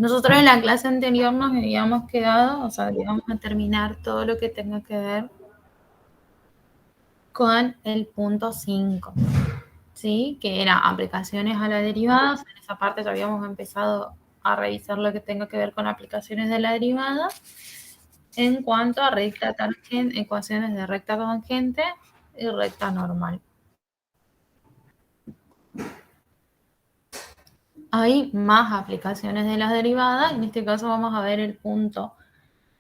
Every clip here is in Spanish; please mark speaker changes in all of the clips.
Speaker 1: Nosotros en la clase anterior nos habíamos quedado, o sea, íbamos a terminar todo lo que tenga que ver con el punto 5, ¿sí? Que era aplicaciones a la derivada. En esa parte ya habíamos empezado a revisar lo que tenga que ver con aplicaciones de la derivada. En cuanto a recta tangente, ecuaciones de recta tangente y recta normal. Hay más aplicaciones de las derivadas. En este caso vamos a ver el punto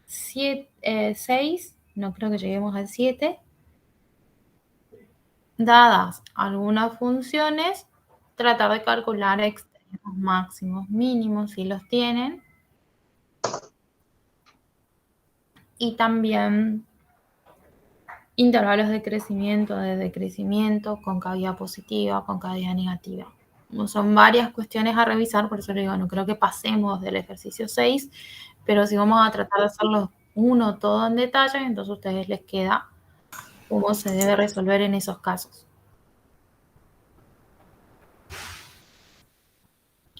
Speaker 1: 6, no creo que lleguemos al 7. Dadas algunas funciones, tratar de calcular extremos máximos mínimos si los tienen. Y también intervalos de crecimiento, de decrecimiento, concavidad positiva, concavidad negativa. Son varias cuestiones a revisar, por eso les digo, no creo que pasemos del ejercicio 6, pero si vamos a tratar de hacerlo uno todo en detalle, entonces a ustedes les queda cómo se debe resolver en esos casos.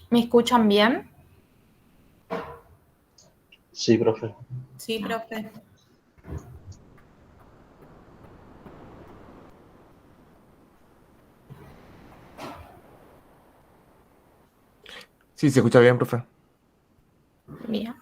Speaker 1: ¿Me escuchan bien?
Speaker 2: Sí, profe.
Speaker 3: Sí, profe.
Speaker 4: Sí, se escucha bien, profe.
Speaker 1: Bien.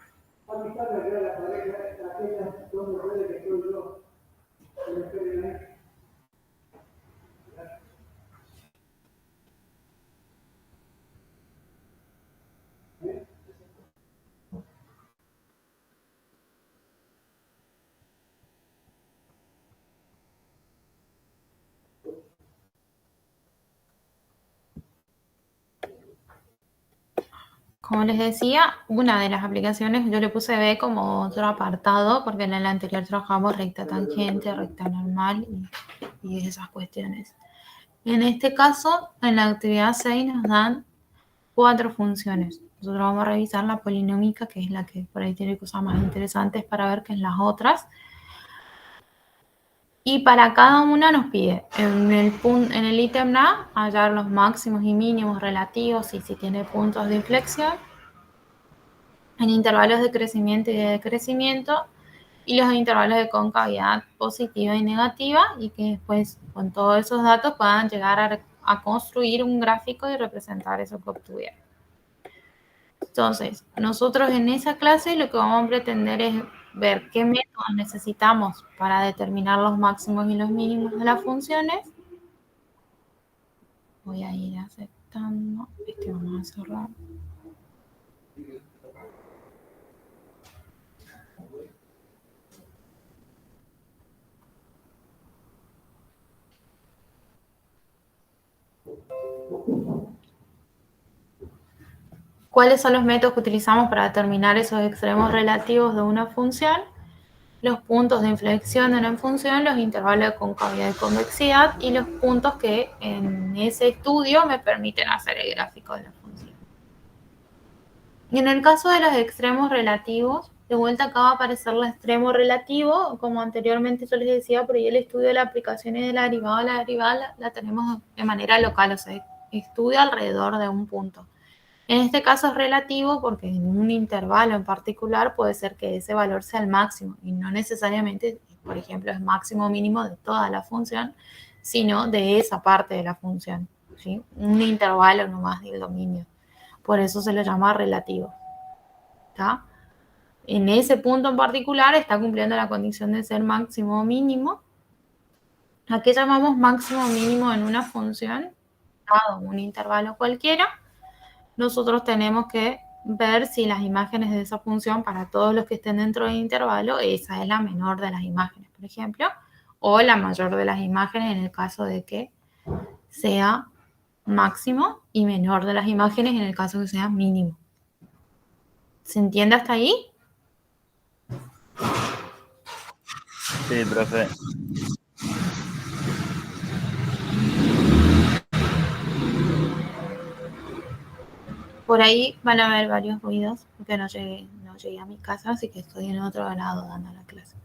Speaker 1: Como les decía, una de las aplicaciones, yo le puse B como otro apartado, porque en el anterior trabajamos recta tangente, recta normal y esas cuestiones. En este caso, en la actividad 6 nos dan 4 funciones. Nosotros vamos a revisar la polinómica, que es la que por ahí tiene cosas más interesantes para ver que en las otras. Y para cada una nos pide en el ítem A hallar los máximos y mínimos relativos y si tiene puntos de inflexión, en intervalos de crecimiento y de decrecimiento, y los intervalos de concavidad positiva y negativa, y que después con todos esos datos puedan llegar a construir un gráfico y representar eso que obtuvieron. Entonces, nosotros en esa clase lo que vamos a pretender es ver qué métodos necesitamos para determinar los máximos y los mínimos de las funciones. Voy a ir aceptando. Vamos a cerrar. ¿Cuáles son los métodos que utilizamos para determinar esos extremos relativos de una función? Los puntos de inflexión de una función, los intervalos de concavidad y convexidad y los puntos que en ese estudio me permiten hacer el gráfico de la función. Y en el caso de los extremos relativos, de vuelta acá va a aparecer el extremo relativo, como anteriormente yo les decía, por ahí el estudio de las aplicaciones de la derivada la tenemos de manera local, o sea, estudia alrededor de un punto. En este caso es relativo porque en un intervalo en particular puede ser que ese valor sea el máximo y no necesariamente, por ejemplo, es máximo o mínimo de toda la función, sino de esa parte de la función, ¿sí? Un intervalo nomás del dominio. Por eso se le llama relativo. ¿Está? En ese punto en particular está cumpliendo la condición de ser máximo o mínimo. ¿A qué llamamos máximo o mínimo en una función? Dado un intervalo cualquiera, nosotros tenemos que ver si las imágenes de esa función, para todos los que estén dentro del intervalo, esa es la menor de las imágenes, por ejemplo, o la mayor de las imágenes en el caso de que sea máximo y menor de las imágenes en el caso de que sea mínimo. ¿Se entiende hasta ahí?
Speaker 2: Sí, profe.
Speaker 1: Por ahí van a haber varios ruidos porque no llegué a mi casa, así que estoy en otro lado dando la clase.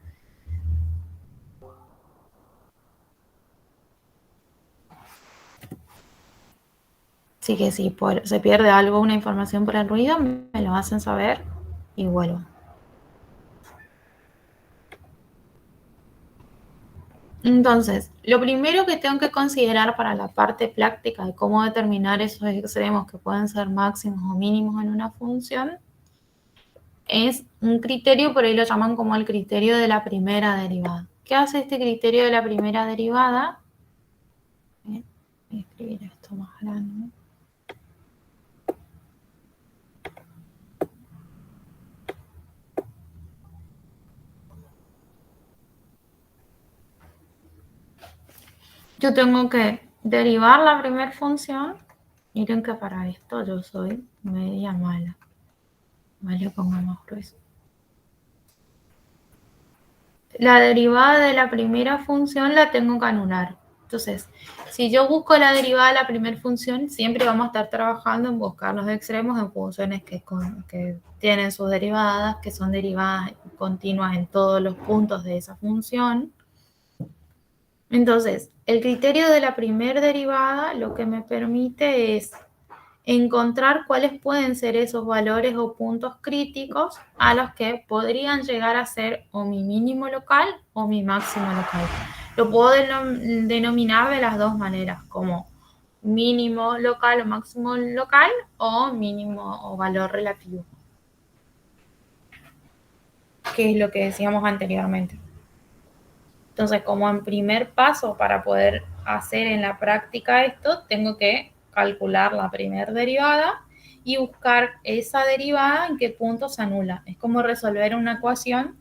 Speaker 1: Así que si se pierde algo, una información por el ruido, me lo hacen saber y vuelvo. Entonces, lo primero que tengo que considerar para la parte práctica de cómo determinar esos extremos que pueden ser máximos o mínimos en una función es un criterio, por ahí lo llaman como el criterio de la primera derivada. ¿Qué hace este criterio de la primera derivada? Voy a escribir esto más grande. Yo tengo que derivar la primera función. Miren que para esto yo soy media mala. Vale, pongamos grueso. La derivada de la primera función la tengo que anular. Entonces, si yo busco la derivada de la primera función, siempre vamos a estar trabajando en buscar los extremos en funciones que tienen sus derivadas, que son derivadas continuas en todos los puntos de esa función. Entonces, el criterio de la primera derivada lo que me permite es encontrar cuáles pueden ser esos valores o puntos críticos a los que podrían llegar a ser o mi mínimo local o mi máximo local. Lo puedo denominar de las dos maneras, como mínimo local o máximo local o mínimo o valor relativo, que es lo que decíamos anteriormente. Entonces, como en primer paso para poder hacer en la práctica esto, tengo que calcular la primera derivada y buscar esa derivada en qué punto se anula. Es como resolver una ecuación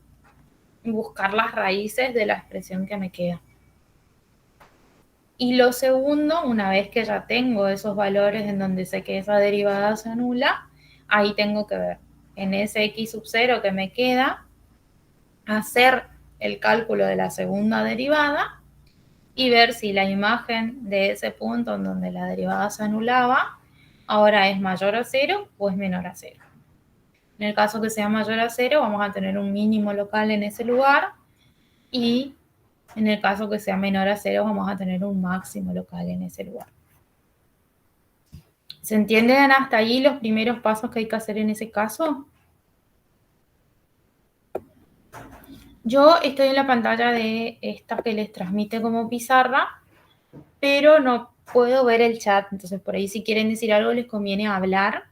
Speaker 1: y buscar las raíces de la expresión que me queda. Y lo segundo, una vez que ya tengo esos valores en donde sé que esa derivada se anula, ahí tengo que ver en ese x sub 0 que me queda, hacer el cálculo de la segunda derivada y ver si la imagen de ese punto en donde la derivada se anulaba ahora es mayor a 0 o es menor a 0. En el caso que sea mayor a 0, vamos a tener un mínimo local en ese lugar y en el caso que sea menor a 0, vamos a tener un máximo local en ese lugar. ¿Se entienden hasta ahí los primeros pasos que hay que hacer en ese caso? Yo estoy en la pantalla de esta que les transmite como pizarra, pero no puedo ver el chat, entonces por ahí si quieren decir algo les conviene hablar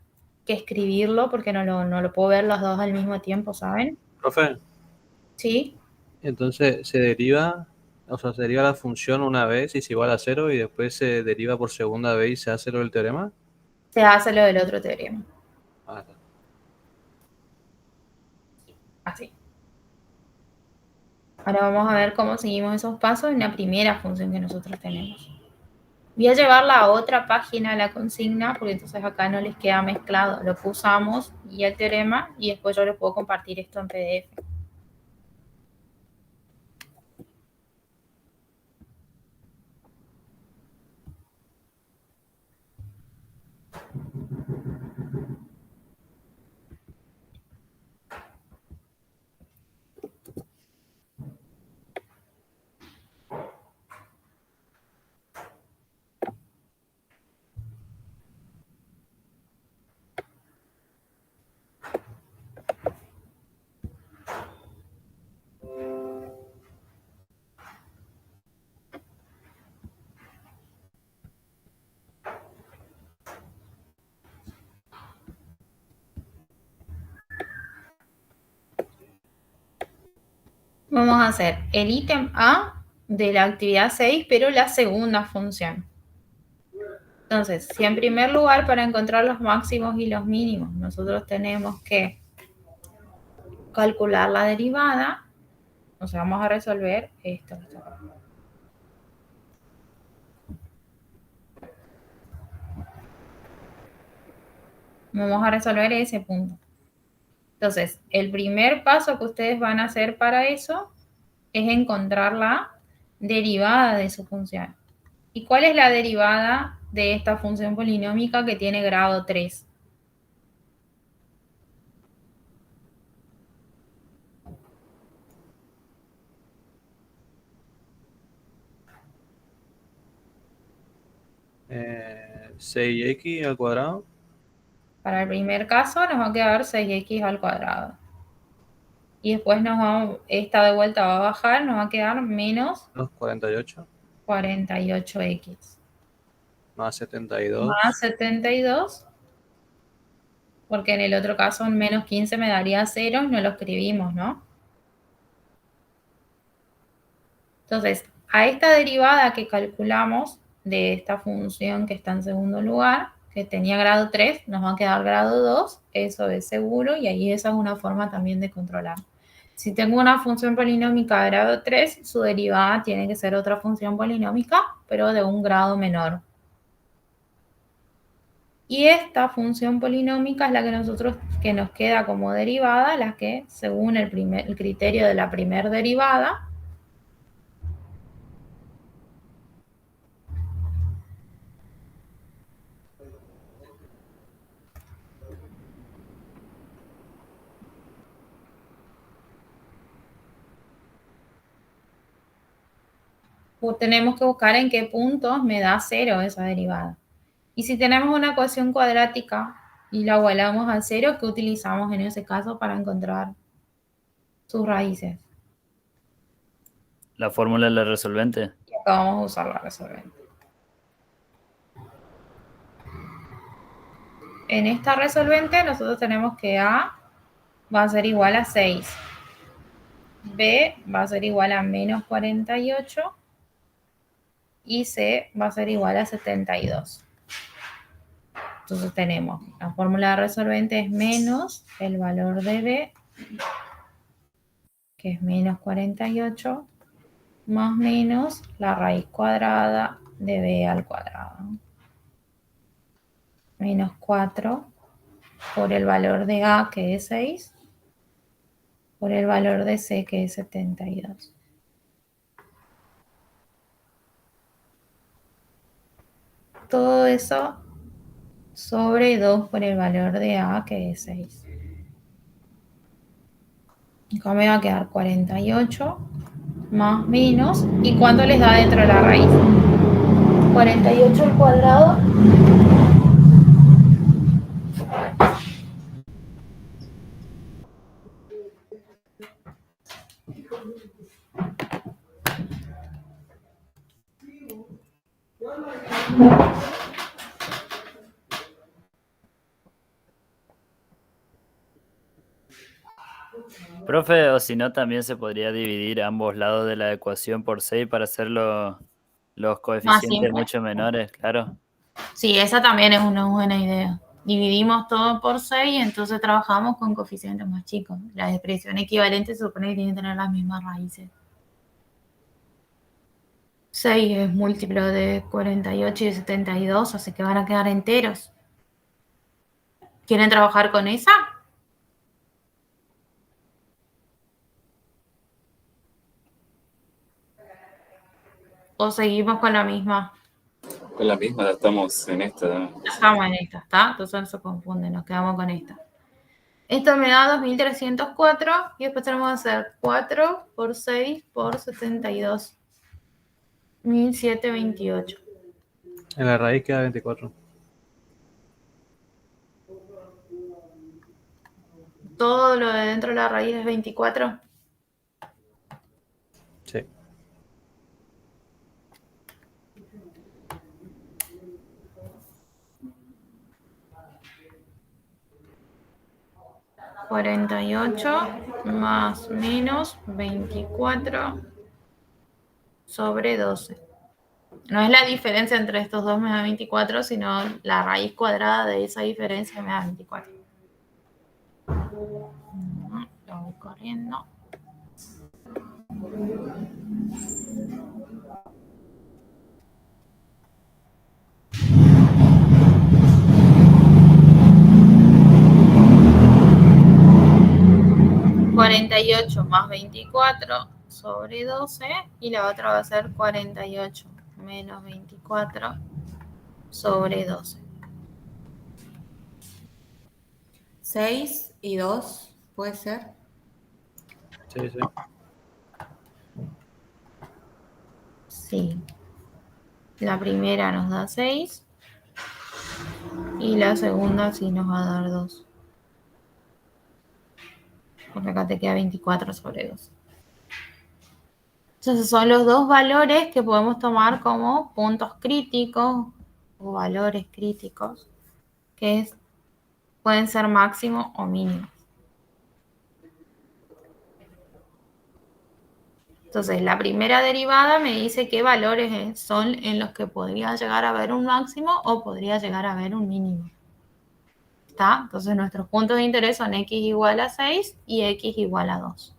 Speaker 1: que escribirlo, porque no lo puedo ver los dos al mismo tiempo, ¿saben?
Speaker 2: Profe,
Speaker 1: ¿Sí?
Speaker 2: entonces se deriva la función una vez y es igual a 0 y después se deriva por segunda vez y se hace lo del teorema.
Speaker 1: Se hace lo del otro teorema.
Speaker 2: Ah, está.
Speaker 1: Así. Ahora vamos a ver cómo seguimos esos pasos en la primera función que nosotros tenemos. Voy a llevarla a otra página, la consigna, porque entonces acá no les queda mezclado lo que usamos y el teorema, y después yo les puedo compartir esto en PDF. Vamos a hacer el ítem A de la actividad 6, pero la segunda función. Entonces, si en primer lugar para encontrar los máximos y los mínimos nosotros tenemos que calcular la derivada, o sea, vamos a resolver esto. Vamos a resolver ese punto. Entonces, el primer paso que ustedes van a hacer para eso es encontrar la derivada de su función. ¿Y cuál es la derivada de esta función polinómica que tiene grado 3?
Speaker 2: 6x al cuadrado.
Speaker 1: Para el primer caso nos va a quedar 6x al cuadrado. Y después esta de vuelta va a bajar, nos va a quedar menos
Speaker 2: 48
Speaker 1: 48x.
Speaker 2: más 72.
Speaker 1: Más 72, porque en el otro caso un menos 15 me daría 0 y no lo escribimos, ¿no? Entonces, a esta derivada que calculamos de esta función que está en segundo lugar, que tenía grado 3, nos va a quedar grado 2, eso es seguro, y ahí esa es una forma también de controlar. Si tengo una función polinómica de grado 3, su derivada tiene que ser otra función polinómica, pero de un grado menor. Y esta función polinómica es la que nos queda como derivada, la que, según el criterio de la primera derivada, tenemos que buscar en qué puntos me da 0 esa derivada. Y si tenemos una ecuación cuadrática y la igualamos a 0, ¿qué utilizamos en ese caso para encontrar sus raíces?
Speaker 3: La fórmula de la resolvente.
Speaker 1: Y acá vamos a usar la resolvente. En esta resolvente nosotros tenemos que A va a ser igual a 6. B va a ser igual a menos 48 y C va a ser igual a 72. Entonces tenemos, la fórmula de resolvente es menos el valor de B, que es menos 48, más menos la raíz cuadrada de B al cuadrado. Menos 4 por el valor de A, que es 6, por el valor de C, que es 72. Todo eso sobre 2 por el valor de A, que es 6. Acá me va a quedar 48 más menos. ¿Y cuánto les da dentro de la raíz? 48 al cuadrado.
Speaker 3: Profe, o si no, también se podría dividir ambos lados de la ecuación por 6 para hacer los coeficientes
Speaker 1: simple.
Speaker 3: mucho menores, claro.
Speaker 1: Sí, esa también es una buena idea. Dividimos todo por 6 y entonces trabajamos con coeficientes más chicos. La expresión equivalente se supone que tiene que tener las mismas raíces. 6 es múltiplo de 48 y de 72, así que van a quedar enteros. ¿Quieren trabajar con esa? ¿O seguimos con la misma?
Speaker 5: Con la misma, estamos en esta.
Speaker 1: Ya estamos en esta, ¿está? Entonces no se confunde, nos quedamos con esta. Esto me da 2304 y después tenemos que hacer 4 por 6 por 72. 1728.
Speaker 2: En la raíz queda 24.
Speaker 1: Todo lo de dentro de la raíz es 24.
Speaker 2: Sí.
Speaker 1: $48 más menos 24 sobre 12. No es la diferencia entre estos dos me da 24, sino la raíz cuadrada de esa diferencia me da 24. Lo voy corriendo. $48 más 24 sobre 12 y la otra va a ser 48 menos 24 sobre 12. 6 y 2, ¿puede ser?
Speaker 2: Sí, sí.
Speaker 1: Sí. La primera nos da 6 y la segunda sí nos va a dar 2. Porque acá te queda 24 sobre 2. Entonces son los dos valores que podemos tomar como puntos críticos o valores críticos, que pueden ser máximos o mínimos. Entonces la primera derivada me dice qué valores son en los que podría llegar a haber un máximo o podría llegar a haber un mínimo. ¿Está? Entonces nuestros puntos de interés son x igual a 6 y x igual a 2.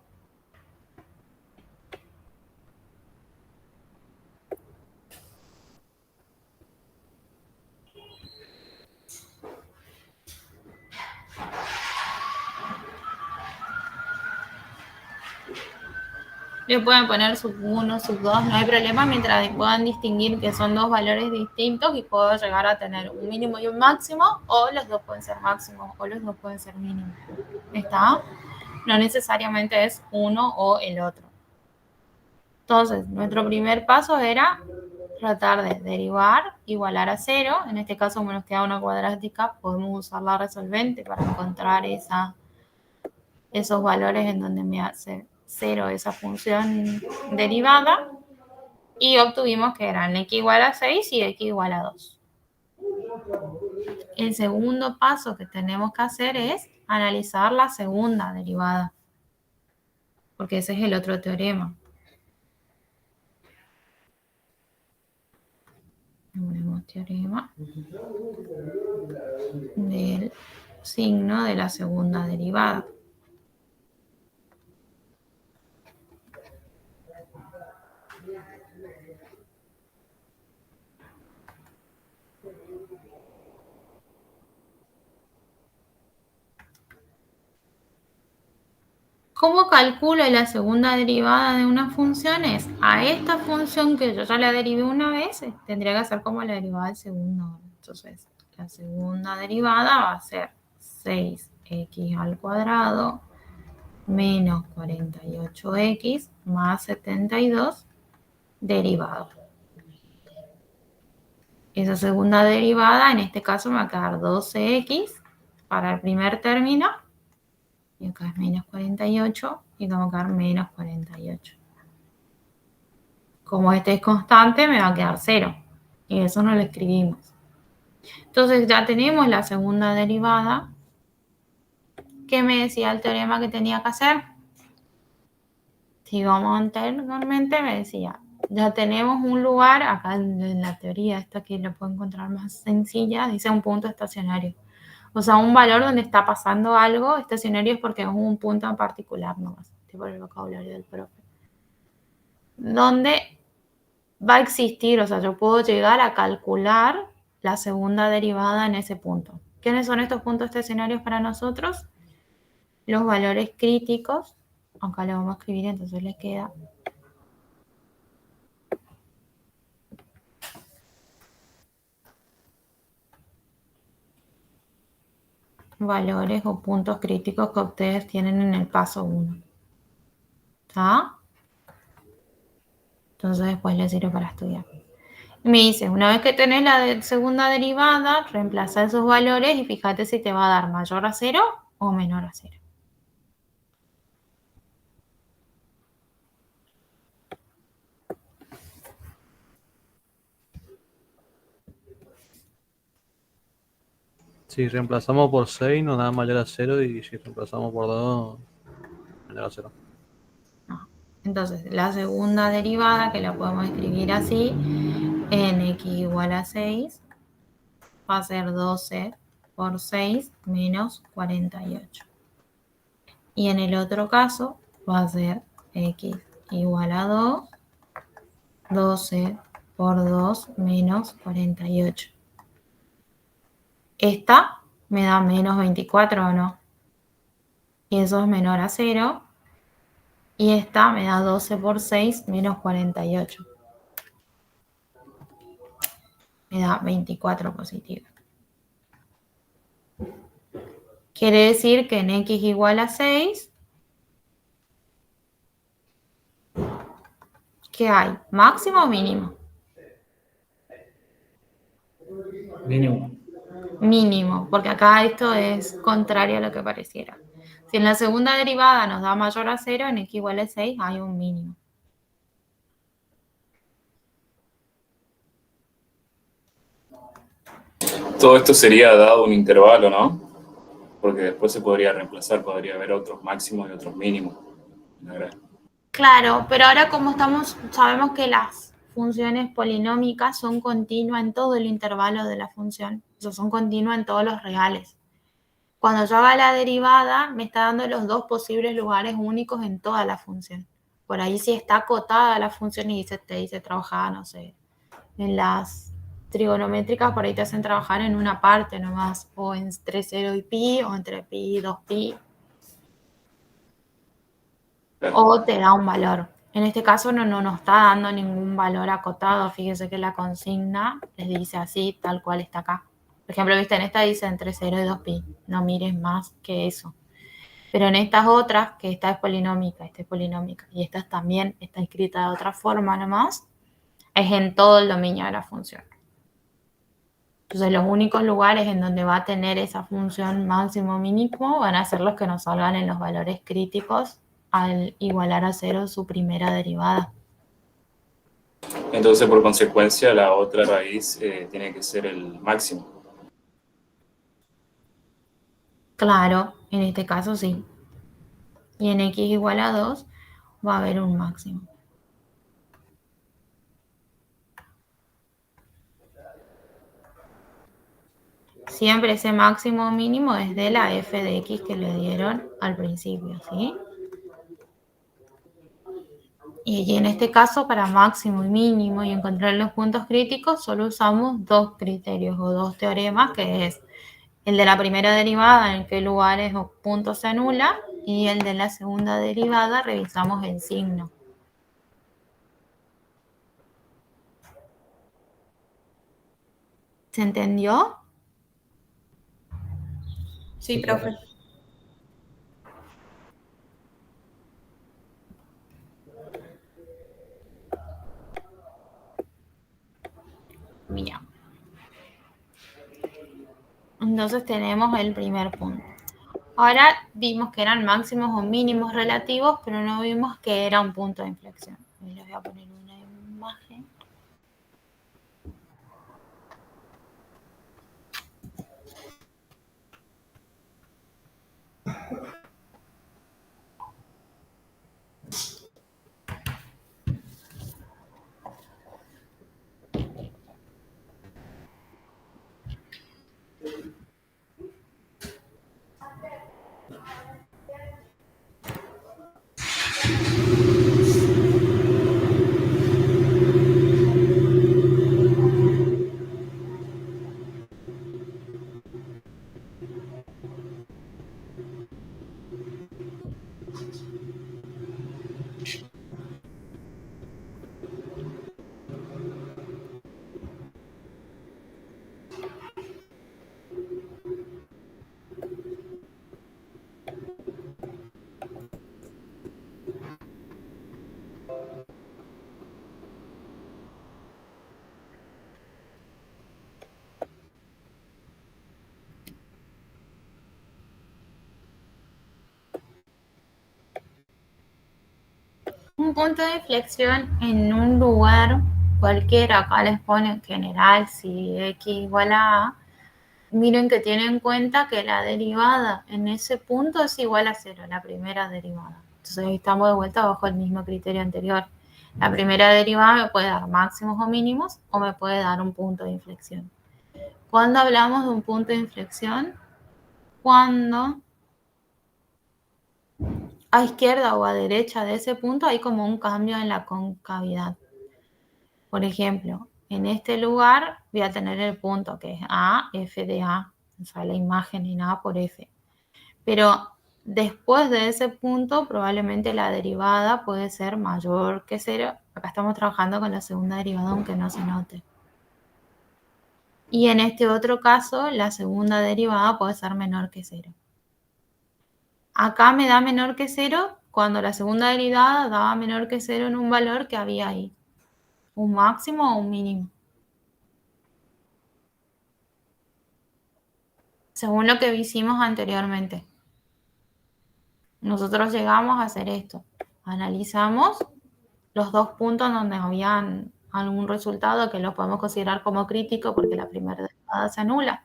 Speaker 1: Le pueden poner sub 1, sub 2, no hay problema, mientras puedan distinguir que son dos valores distintos y puedo llegar a tener un mínimo y un máximo, o los dos pueden ser máximos o los dos pueden ser mínimos. ¿Está? No necesariamente es uno o el otro. Entonces, nuestro primer paso era tratar de derivar, igualar a 0. En este caso, como nos queda una cuadrática, podemos usar la resolvente para encontrar esos valores en donde me hace 0 esa función derivada. Y obtuvimos que eran x igual a 6 y x igual a 2. El segundo paso que tenemos que hacer es analizar la segunda derivada, porque ese es el otro teorema. Ponemos teorema del signo de la segunda derivada. ¿Cómo calculo la segunda derivada de una función? Es a esta función que yo ya la derivé una vez, tendría que hacer como la derivada del segundo. Entonces, la segunda derivada va a ser 6x al cuadrado menos 48x más 72 derivado. Esa segunda derivada, en este caso, me va a quedar 12x para el primer término. Y acá es menos 48 y acá va a quedar menos 48. Como este es constante, me va a quedar 0. Y eso no lo escribimos. Entonces ya tenemos la segunda derivada. ¿Qué me decía el teorema que tenía que hacer? Si vamos anteriormente, me decía, ya tenemos un lugar, acá en la teoría esta que lo puedo encontrar más sencilla, dice un punto estacionario. O sea, un valor donde está pasando algo estacionario es porque es un punto en particular nomás, tipo el vocabulario del profe. Donde va a existir, o sea, yo puedo llegar a calcular la segunda derivada en ese punto. ¿Quiénes son estos puntos estacionarios para nosotros? Los valores críticos, acá lo vamos a escribir, entonces les queda valores o puntos críticos que ustedes tienen en el paso 1. ¿Está? Entonces después les sirve para estudiar. Me dice, una vez que tenés la segunda derivada, reemplaza esos valores y fíjate si te va a dar mayor a 0 o menor a 0.
Speaker 2: Si reemplazamos por 6 nos da mayor a 0 y si reemplazamos por 2 menor a 0.
Speaker 1: No. Entonces, la segunda derivada, que la podemos escribir así, en x igual a 6, va a ser 12 por 6 menos 48. Y en el otro caso va a ser x igual a 2, 12 por 2 menos 48. Esta me da menos 24, ¿o no? Y eso es menor a 0. Y esta me da 12 por 6 menos 48. Me da 24 positivo. Quiere decir que en x igual a 6, ¿qué hay? ¿Máximo o mínimo?
Speaker 6: Mínimo.
Speaker 1: mínimo, porque acá esto es contrario a lo que pareciera. Si en la segunda derivada nos da mayor a 0, en x igual a 6 hay un mínimo.
Speaker 5: Todo esto sería dado un intervalo, ¿no? Porque después se podría reemplazar, podría haber otros máximos y otros mínimos.
Speaker 1: Claro, pero ahora como sabemos que las funciones polinómicas son continuas en todo el intervalo de la función, o sea, son continuas en todos los reales. Cuando yo haga la derivada, me está dando los dos posibles lugares únicos en toda la función. Por ahí si está acotada la función y te dice trabajar, no sé, en las trigonométricas, por ahí te hacen trabajar en una parte nomás, o entre 0 y pi, o entre pi y 2pi, o te da un valor. En este caso no nos está dando ningún valor acotado. Fíjense que la consigna les dice así, tal cual está acá. Por ejemplo, viste, en esta dice entre 0 y 2pi. No mires más que eso. Pero en estas otras, que esta es polinómica, y esta también está escrita de otra forma nomás, es en todo el dominio de la función. Entonces los únicos lugares en donde va a tener esa función máximo mínimo van a ser los que nos salgan en los valores críticos al igualar a 0 su primera derivada.
Speaker 5: Entonces, por consecuencia, la otra raíz tiene que ser el máximo.
Speaker 1: Claro, en este caso sí. Y en x igual a 2 va a haber un máximo. Siempre ese máximo mínimo es de la f de x que le dieron al principio, ¿sí? Y en este caso, para máximo y mínimo y encontrar los puntos críticos, solo usamos dos criterios o dos teoremas, que es el de la primera derivada, en qué lugares o puntos se anula, y el de la segunda derivada, revisamos el signo. ¿Se entendió? Sí, profe. Mira. Entonces tenemos el primer punto. Ahora vimos que eran máximos o mínimos relativos, pero no vimos que era un punto de inflexión. Les voy a poner una imagen. Un punto de inflexión en un lugar cualquiera, acá les pone en general, si x igual a a, miren que tienen en cuenta que la derivada en ese punto es igual a 0, la primera derivada. Entonces ahí estamos de vuelta bajo el mismo criterio anterior. La primera derivada me puede dar máximos o mínimos o me puede dar un punto de inflexión. ¿Cuándo hablamos de un punto de inflexión? Cuando a izquierda o a derecha de ese punto hay como un cambio en la concavidad. Por ejemplo, en este lugar voy a tener el punto que es A, F de A, o sea, la imagen en A por F. Pero después de ese punto, probablemente la derivada puede ser mayor que 0. Acá estamos trabajando con la segunda derivada, aunque no se note. Y en este otro caso, la segunda derivada puede ser menor que 0. Acá me da menor que 0 cuando la segunda derivada daba menor que 0 en un valor que había ahí. Un máximo o un mínimo. según lo que hicimos anteriormente. Nosotros llegamos a hacer esto. Analizamos los dos puntos donde habían algún resultado que lo podemos considerar como crítico porque la primera derivada se anula.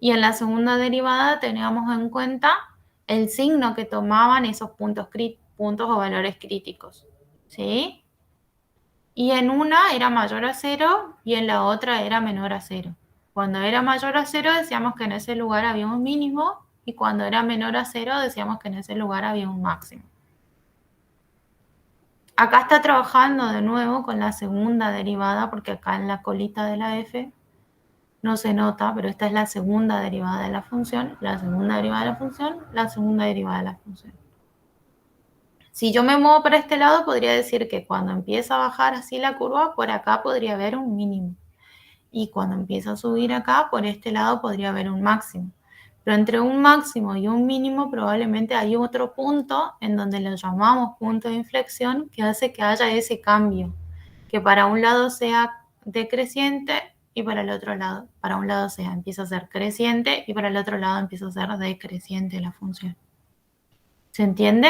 Speaker 1: Y en la segunda derivada teníamos en cuenta el signo que tomaban esos puntos o valores críticos. ¿Sí? Y en una era mayor a 0 y en la otra era menor a 0. Cuando era mayor a 0 decíamos que en ese lugar había un mínimo y cuando era menor a 0 decíamos que en ese lugar había un máximo. Acá está trabajando de nuevo con la segunda derivada porque acá en la colita de la f no se nota, pero esta es la segunda derivada de la función, la segunda derivada de la función, la segunda derivada de la función. Si yo me muevo para este lado, podría decir que cuando empieza a bajar así la curva, por acá podría haber un mínimo. Y cuando empieza a subir acá, por este lado podría haber un máximo. Pero entre un máximo y un mínimo probablemente hay otro punto en donde lo llamamos punto de inflexión que hace que haya ese cambio. Que para un lado sea decreciente y para el otro lado, para un lado empieza a ser creciente y para el otro lado empieza a ser decreciente la función. ¿Se entiende?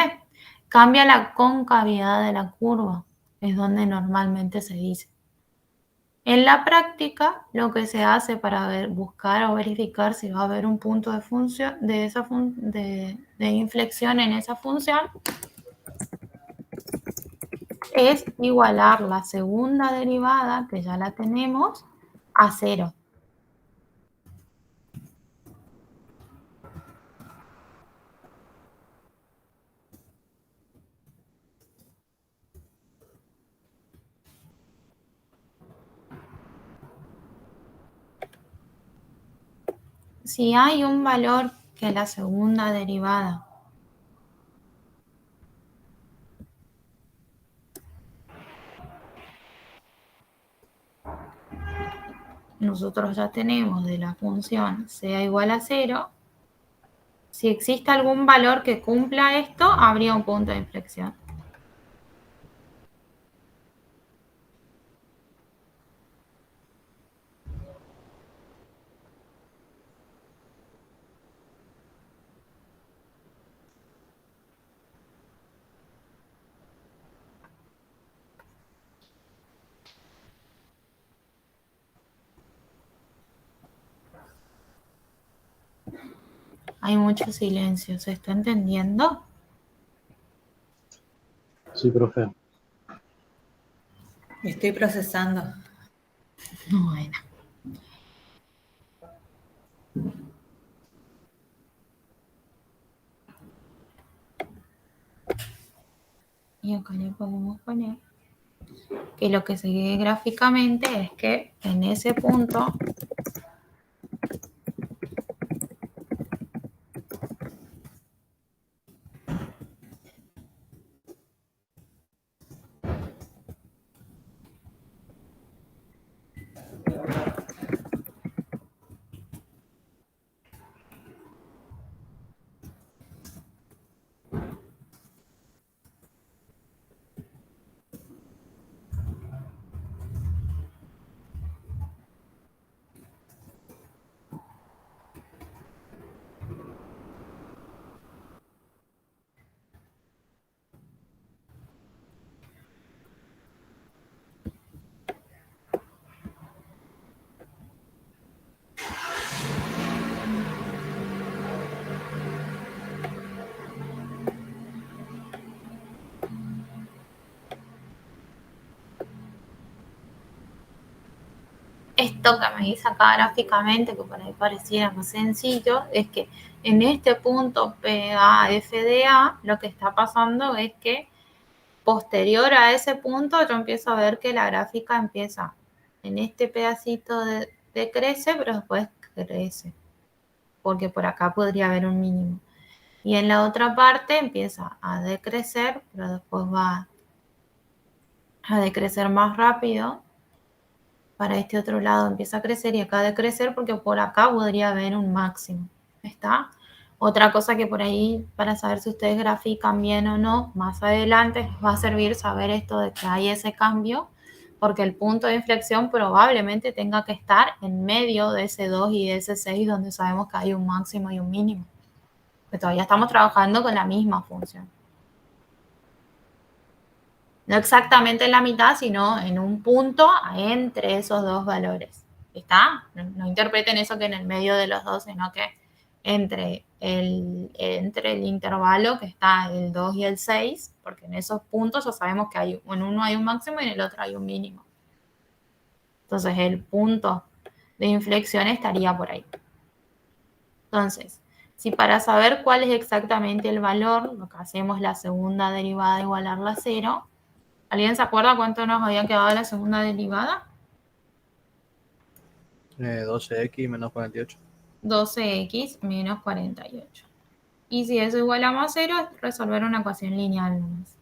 Speaker 1: Cambia la concavidad de la curva, es donde normalmente se dice. En la práctica, lo que se hace para buscar o verificar si va a haber un punto de función de inflexión en esa función es igualar la segunda derivada, que ya la tenemos, a 0. Si hay un valor que la segunda derivada nosotros ya tenemos de la función sea igual a 0, si existe algún valor que cumpla esto, habría un punto de inflexión. Hay mucho silencio, ¿se está entendiendo?
Speaker 2: Sí, profe.
Speaker 6: Estoy procesando.
Speaker 1: Bueno. Y acá le podemos poner que lo que se ve gráficamente es que en ese punto esto que me dice acá gráficamente, que por ahí pareciera más sencillo, es que en este punto PAFDA lo que está pasando es que posterior a ese punto yo empiezo a ver que la gráfica empieza en este pedacito decrece, pero después crece, porque por acá podría haber un mínimo. Y en la otra parte empieza a decrecer, pero después va a decrecer más rápido. Para este otro lado empieza a crecer y acá a decrecer porque por acá podría haber un máximo. ¿Está? Otra cosa que por ahí, para saber si ustedes grafican bien o no, más adelante les va a servir saber esto de que hay ese cambio, porque el punto de inflexión probablemente tenga que estar en medio de ese 2 y de ese 6, donde sabemos que hay un máximo y un mínimo. Pero todavía estamos trabajando con la misma función. No exactamente en la mitad, sino en un punto entre esos dos valores. ¿Está? No interpreten eso que en el medio de los dos, sino que entre el intervalo que está el 2 y el 6, porque en esos puntos ya sabemos que en uno hay un máximo y en el otro hay un mínimo. Entonces el punto de inflexión estaría por ahí. Entonces, si para saber cuál es exactamente el valor, lo que hacemos es la segunda derivada igualarla a 0, ¿alguien se acuerda cuánto nos había quedado la segunda derivada?
Speaker 2: 12x menos 48.
Speaker 1: 12x menos 48. Y si eso igualamos a 0, es resolver una ecuación lineal nomás.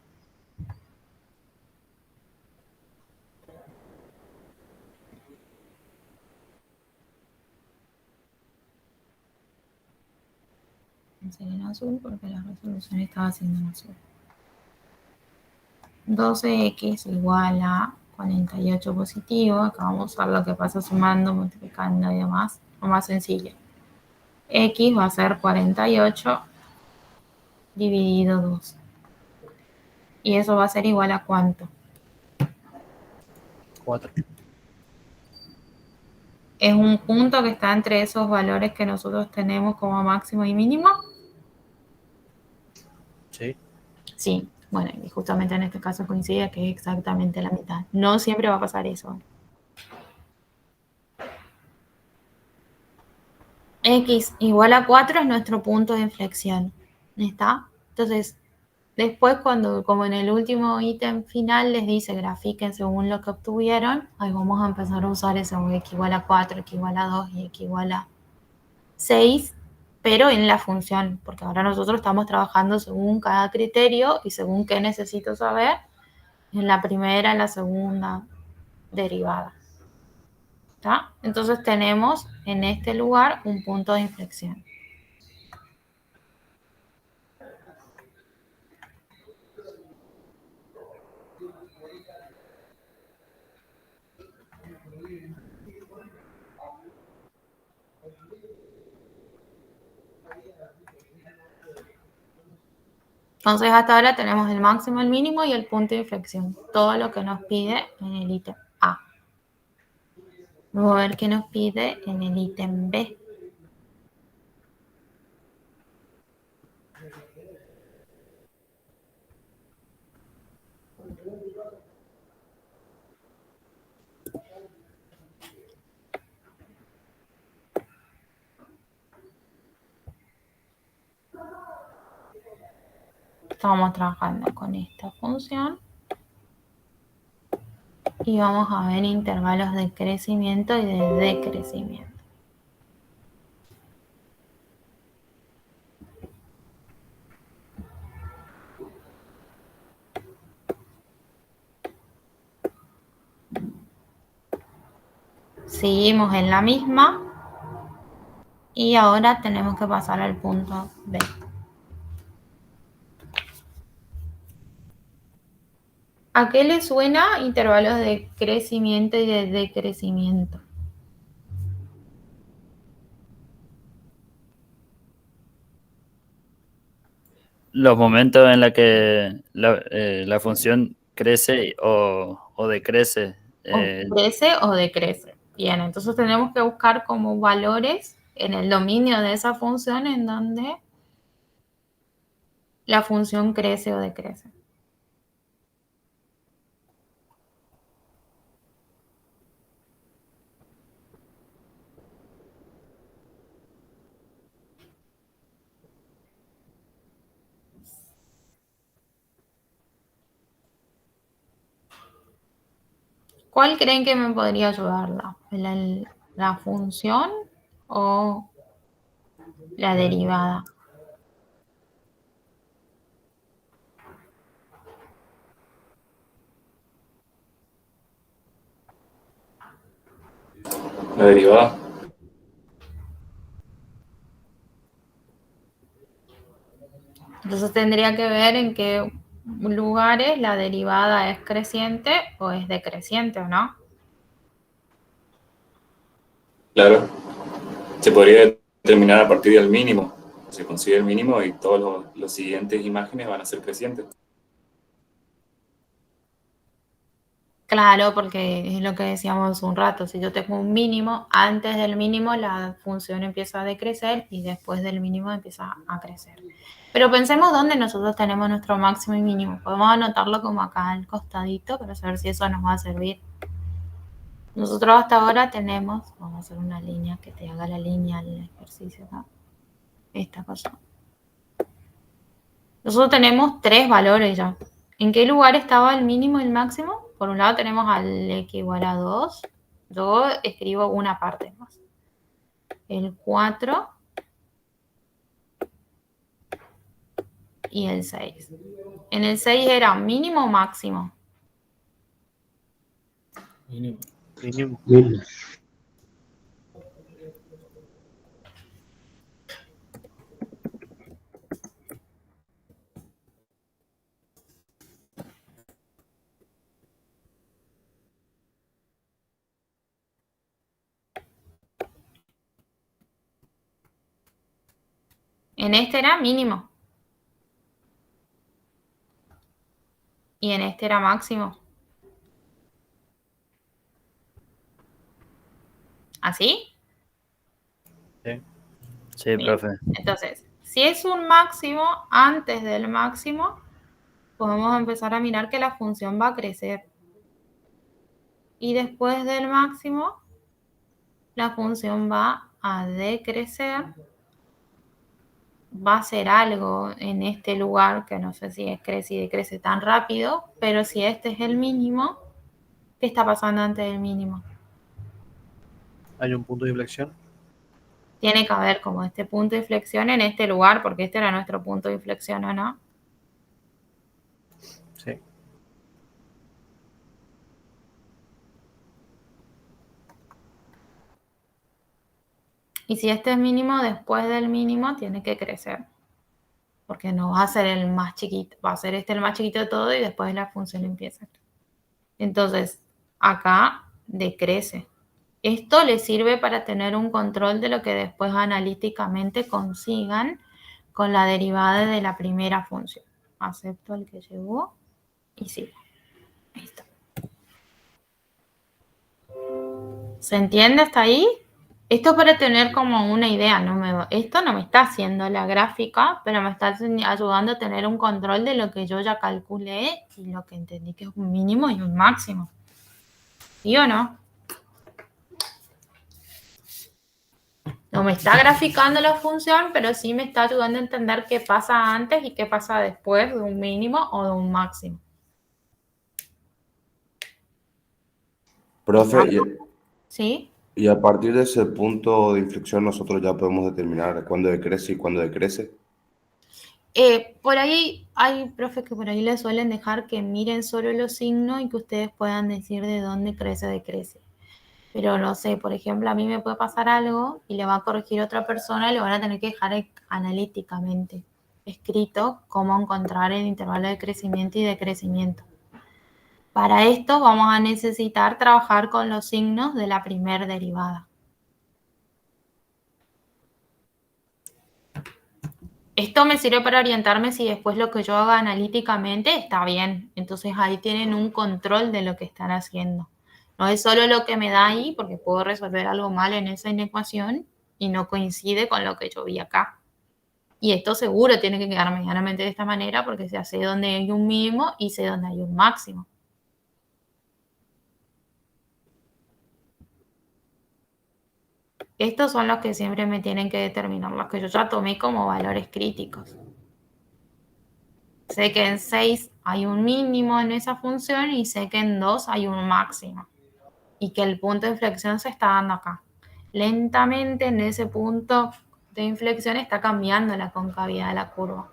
Speaker 1: Pensé en azul porque la resolución estaba haciendo en azul. 12x igual a 48 positivo. Acá vamos a usar lo que pasa sumando, multiplicando y demás. Lo más sencillo. X va a ser 48 dividido 2. Y eso va a ser igual a ¿cuánto?
Speaker 2: 4.
Speaker 1: Es un punto que está entre esos valores que nosotros tenemos como máximo y mínimo.
Speaker 2: Sí.
Speaker 1: Sí, bueno, y justamente en este caso coincide que es exactamente la mitad. No siempre va a pasar eso. X igual a 4 es nuestro punto de inflexión. ¿Está? Entonces, después como en el último ítem final les dice grafiquen según lo que obtuvieron, ahí vamos a empezar a usar ese X igual a 4, X igual a 2 y X igual a 6, pero en la función, porque ahora nosotros estamos trabajando según cada criterio y según qué necesito saber en la primera, en la segunda derivada. ¿Está? Entonces tenemos en este lugar un punto de inflexión. Entonces hasta ahora tenemos el máximo, el mínimo y el punto de inflexión. Todo lo que nos pide en el ítem A. Vamos a ver qué nos pide en el ítem B. Estamos trabajando con esta función. Y vamos a ver intervalos de crecimiento y de decrecimiento. Seguimos en la misma y ahora tenemos que pasar al punto B. ¿A qué le suena intervalos de crecimiento y de decrecimiento?
Speaker 3: Los momentos en los que la función crece o decrece.
Speaker 1: O crece o decrece. Bien, entonces tenemos que buscar como valores en el dominio de esa función en donde la función crece o decrece. ¿Cuál creen que me podría ayudarla? ¿La función o la derivada?
Speaker 5: La derivada.
Speaker 1: Entonces tendría que ver en qué lugares la derivada es creciente o es decreciente, ¿o no?
Speaker 5: Claro, se podría determinar a partir del mínimo. Se consigue el mínimo y todos los siguientes imágenes van a ser crecientes.
Speaker 1: Claro, porque es lo que decíamos un rato, si yo tengo un mínimo, antes del mínimo la función empieza a decrecer y después del mínimo empieza a crecer. Pero pensemos dónde nosotros tenemos nuestro máximo y mínimo. Podemos anotarlo como acá al costadito para saber si eso nos va a servir. Nosotros hasta ahora tenemos, vamos a hacer una línea que te haga la línea al ejercicio acá, esta cosa. Nosotros tenemos 3 valores ya. ¿En qué lugar estaba el mínimo y el máximo? Por un lado tenemos al x igual a 2. Yo escribo una parte más. El 4 y el 6. En el 6 era mínimo o máximo.
Speaker 2: Mínimo.
Speaker 1: En este era mínimo. Y en este era máximo. ¿Así?
Speaker 2: Sí.
Speaker 3: Sí,
Speaker 1: Bien.
Speaker 3: profe.
Speaker 1: Entonces, si es un máximo antes del máximo, podemos empezar a mirar que la función va a crecer. Y después del máximo, la función va a decrecer. Va a ser algo en este lugar, que no sé si es crece y decrece tan rápido, pero si este es el mínimo, ¿qué está pasando antes del mínimo?
Speaker 2: Hay un punto de inflexión.
Speaker 1: Tiene que haber como este punto de inflexión en este lugar, porque este era nuestro punto de inflexión, ¿o no?
Speaker 2: Sí.
Speaker 1: Y si este es mínimo, después del mínimo tiene que crecer. Porque no va a ser el más chiquito, va a ser este el más chiquito de todo y después la función empieza. Entonces, acá decrece. Esto les sirve para tener un control de lo que después analíticamente consigan con la derivada de la primera función. Acepto el que llegó y sigo. Listo. ¿Se entiende hasta ahí? Esto para tener como una idea, esto no me está haciendo la gráfica, pero me está ayudando a tener un control de lo que yo ya calculé y lo que entendí que es un mínimo y un máximo. ¿Sí o no? No me está graficando la función, pero sí me está ayudando a entender qué pasa antes y qué pasa después de un mínimo o de un máximo.
Speaker 6: Profe,
Speaker 1: ¿Sí?
Speaker 6: y a partir de ese punto de inflexión nosotros ya podemos determinar cuándo decrece y cuándo decrece.
Speaker 1: Por ahí hay profes que por ahí les suelen dejar que miren solo los signos y que ustedes puedan decir de dónde crece o decrece. Pero no sé, por ejemplo, a mí me puede pasar algo y le va a corregir otra persona y le van a tener que dejar analíticamente escrito cómo encontrar el intervalo de crecimiento y decrecimiento. Para esto vamos a necesitar trabajar con los signos de la primer derivada. Esto me sirve para orientarme si después lo que yo haga analíticamente está bien. Entonces ahí tienen un control de lo que están haciendo. No es solo lo que me da ahí, porque puedo resolver algo mal en esa inecuación y no coincide con lo que yo vi acá. Y esto seguro tiene que quedar medianamente de esta manera porque ya sé dónde hay un mínimo y sé dónde hay un máximo. Estos son los que siempre me tienen que determinar, los que yo ya tomé como valores críticos. Sé que en 6 hay un mínimo en esa función y sé que en 2 hay un máximo. Y que el punto de inflexión se está dando acá. Lentamente en ese punto de inflexión está cambiando la concavidad de la curva.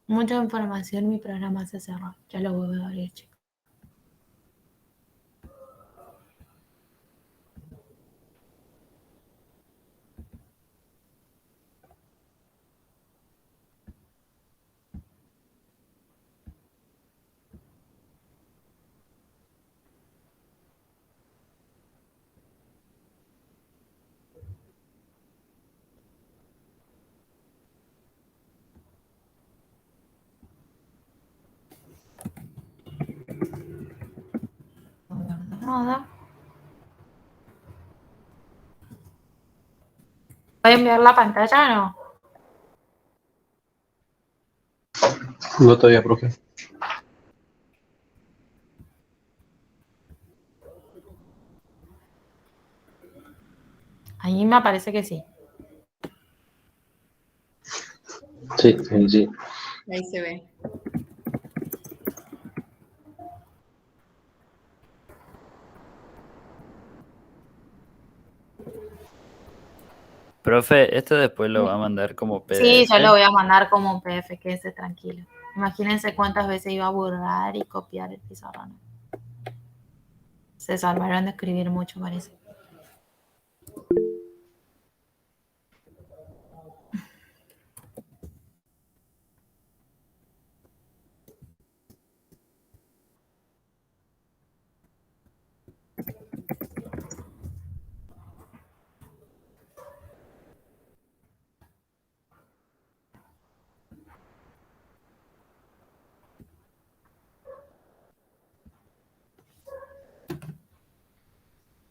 Speaker 1: Mucha información, mi programa se cerró. Ya lo voy a abrir, chicos. No guardo nada. ¿Voy a enviar la pantalla o no?
Speaker 2: No todavía, profe.
Speaker 1: Ahí me parece que sí.
Speaker 2: Sí, sí.
Speaker 7: Ahí se ve.
Speaker 3: Profe, esto después lo va a mandar como
Speaker 1: Sí,
Speaker 3: PDF.
Speaker 1: yo lo voy a mandar como un PDF, quédese tranquilo. Imagínense cuántas veces iba a borrar y copiar el pizarrón. Se salvaron de escribir mucho, parece.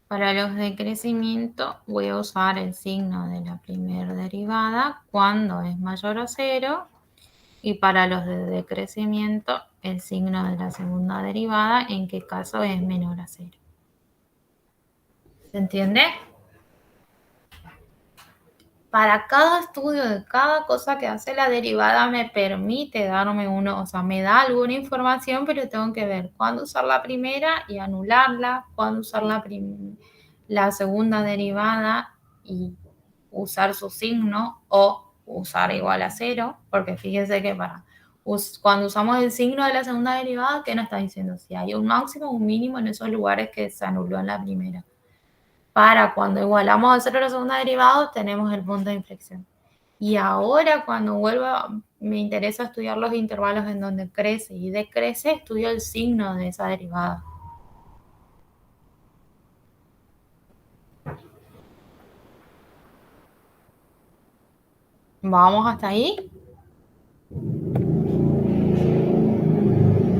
Speaker 1: Para los de crecimiento voy a usar el signo de la primera derivada cuando es mayor a 0 y para los de decrecimiento el signo de la segunda derivada en qué caso es menor a 0. ¿Se entiende? Para cada estudio de cada cosa que hace la derivada me permite darme uno, o sea, me da alguna información, pero tengo que ver cuándo usar la primera y anularla, cuándo usar la segunda derivada y usar su signo o usar igual a 0, porque fíjense que cuando usamos el signo de la segunda derivada, ¿qué nos está diciendo? Si hay un máximo o un mínimo en esos lugares que se anuló en la primera. Para cuando igualamos a 0 la segunda derivada, tenemos el punto de inflexión. Y ahora cuando me interesa estudiar los intervalos en donde crece y decrece, estudio el signo de esa derivada. ¿Vamos hasta ahí?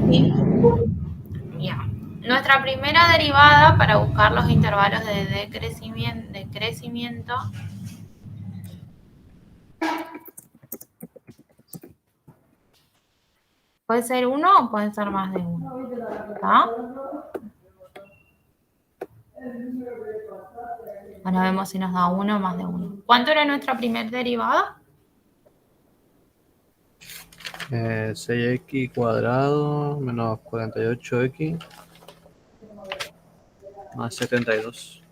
Speaker 7: Sí.
Speaker 1: Bien. Nuestra primera derivada para buscar los intervalos de crecimiento puede ser 1 o puede ser más de 1. ¿Está? Ahora vemos si nos da 1 o más de 1. ¿Cuánto era nuestra primera derivada?
Speaker 2: 6x cuadrado menos 48x más 72.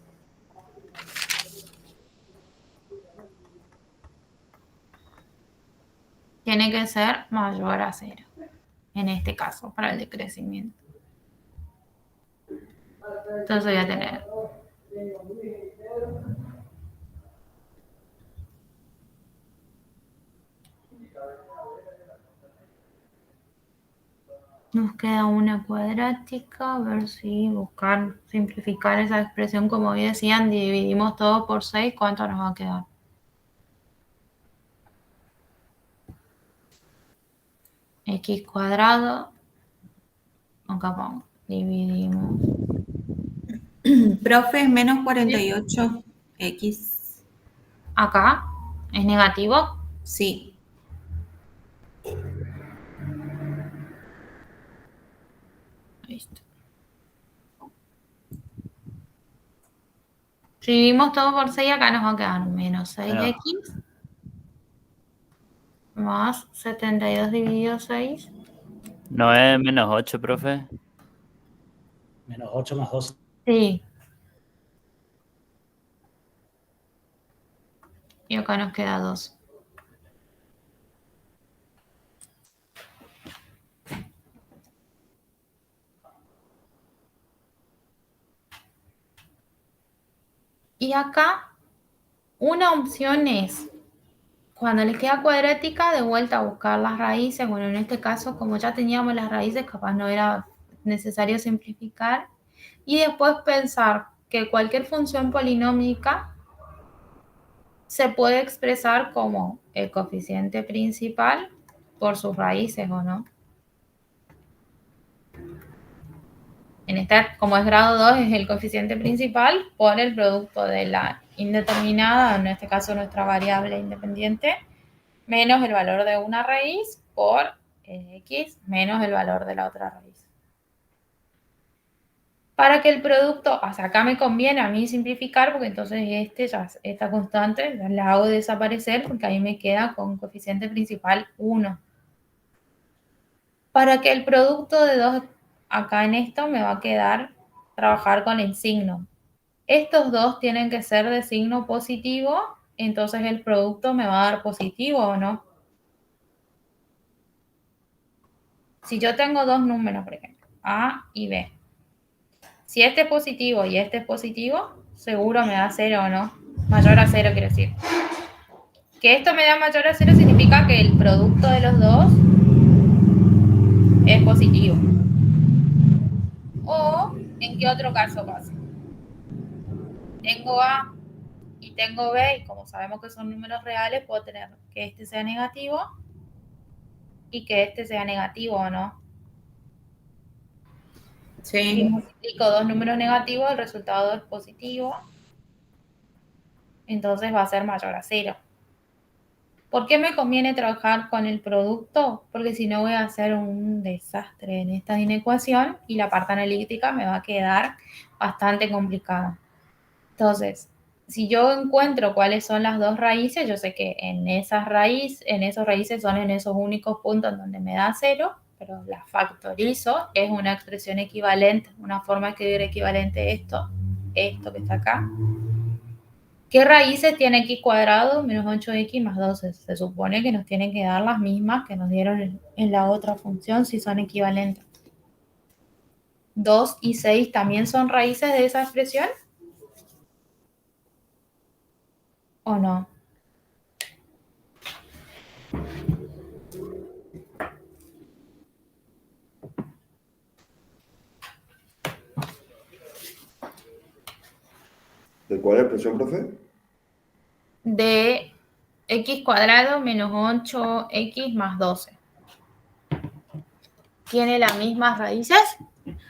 Speaker 1: Tiene que ser mayor a 0. En este caso, para el decrecimiento. Entonces voy a tener nos queda una cuadrática, a ver si simplificar esa expresión, como hoy decían, dividimos todo por 6, ¿cuánto nos va a quedar? X cuadrado, acá pongo, dividimos.
Speaker 7: Profe, es menos 48x.
Speaker 1: Acá, ¿es negativo?
Speaker 7: Sí.
Speaker 1: Listo. Si dividimos todo por 6, acá nos va a quedar menos 6x más 72 dividido 6.
Speaker 3: ¿No es menos 8, profe?
Speaker 8: Menos 8 más 12.
Speaker 1: Sí. Y acá nos queda 2. Y acá, una opción es, cuando les queda cuadrática, de vuelta a buscar las raíces. Bueno, en este caso, como ya teníamos las raíces, capaz no era necesario simplificar. Y después pensar que cualquier función polinómica se puede expresar como el coeficiente principal por sus raíces, ¿o no? En esta, como es grado 2, es el coeficiente principal por el producto de la indeterminada, en este caso nuestra variable independiente, menos el valor de una raíz por x menos el valor de la otra raíz. Para que el producto, o sea, acá me conviene a mí simplificar, porque entonces esta constante la hago desaparecer, porque ahí me queda con coeficiente principal 1. Para que el producto de 2 acá en esto me va a quedar trabajar con el signo. Estos dos tienen que ser de signo positivo, entonces el producto me va a dar positivo, ¿o no? Si yo tengo dos números, por ejemplo, A y B. Si este es positivo y este es positivo, seguro me da 0, ¿o no? Mayor a 0 quiero decir. Que esto me da mayor a 0 significa que el producto de los dos es positivo. ¿O en qué otro caso pasa? Tengo A y tengo B, y como sabemos que son números reales, puedo tener que este sea negativo y que este sea negativo, ¿o no? Si
Speaker 7: Sí.
Speaker 1: multiplico dos números negativos, el resultado es positivo, entonces va a ser mayor a 0. ¿Por qué me conviene trabajar con el producto? Porque si no voy a hacer un desastre en esta inecuación y la parte analítica me va a quedar bastante complicada. Entonces, si yo encuentro cuáles son las dos raíces, yo sé que en esos raíces son en esos únicos puntos donde me da 0, pero la factorizo, es una expresión equivalente, una forma de escribir equivalente esto que está acá. ¿Qué raíces tiene x cuadrado menos 8x más 12? Se supone que nos tienen que dar las mismas que nos dieron en la otra función si son equivalentes. 2 y 6 también son raíces de esa expresión. ¿O no?
Speaker 6: ¿De cuál expresión, profe?
Speaker 1: De x cuadrado menos 8x más 12. ¿Tiene las mismas raíces?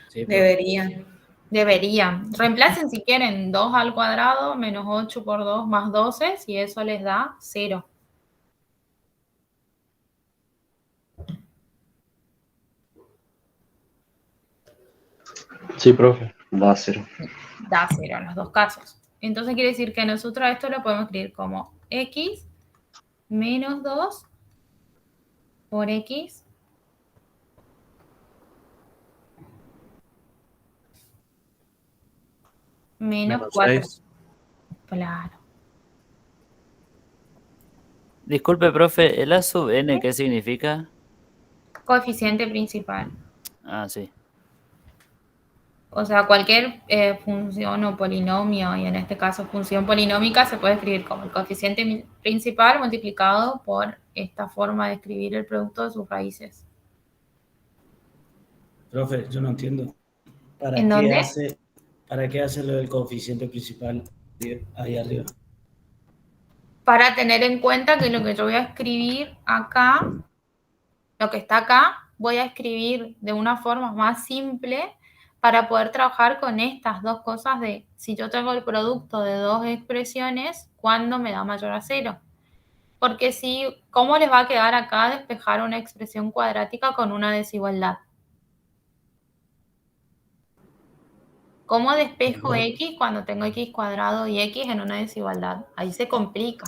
Speaker 8: Sí,
Speaker 7: Deberían.
Speaker 1: Deberían. Reemplacen si quieren 2 al cuadrado menos 8 por 2 más 12, si eso les da 0.
Speaker 9: Sí, profe, da 0.
Speaker 1: Da 0 en los dos casos. Entonces quiere decir que nosotros esto lo podemos escribir como x menos 2 por x menos 4.
Speaker 2: 6.
Speaker 1: Claro.
Speaker 3: Disculpe, profe, ¿el A sub n qué significa?
Speaker 1: Coeficiente principal.
Speaker 3: Ah, sí.
Speaker 1: O sea, cualquier función o polinomio, y en este caso función polinómica, se puede escribir como el coeficiente principal multiplicado por esta forma de escribir el producto de sus raíces.
Speaker 8: profe, yo no entiendo.
Speaker 1: ¿En dónde?
Speaker 8: ¿Para qué hace lo del coeficiente principal ahí arriba?
Speaker 1: Para tener en cuenta que lo que yo voy a escribir acá, lo que está acá, voy a escribir de una forma más simple para poder trabajar con estas dos cosas de si yo tengo el producto de dos expresiones, ¿cuándo me da mayor a 0? Porque si, ¿cómo les va a quedar acá despejar una expresión cuadrática con una desigualdad? ¿Cómo despejo x cuando tengo x cuadrado y x en una desigualdad? Ahí se complica.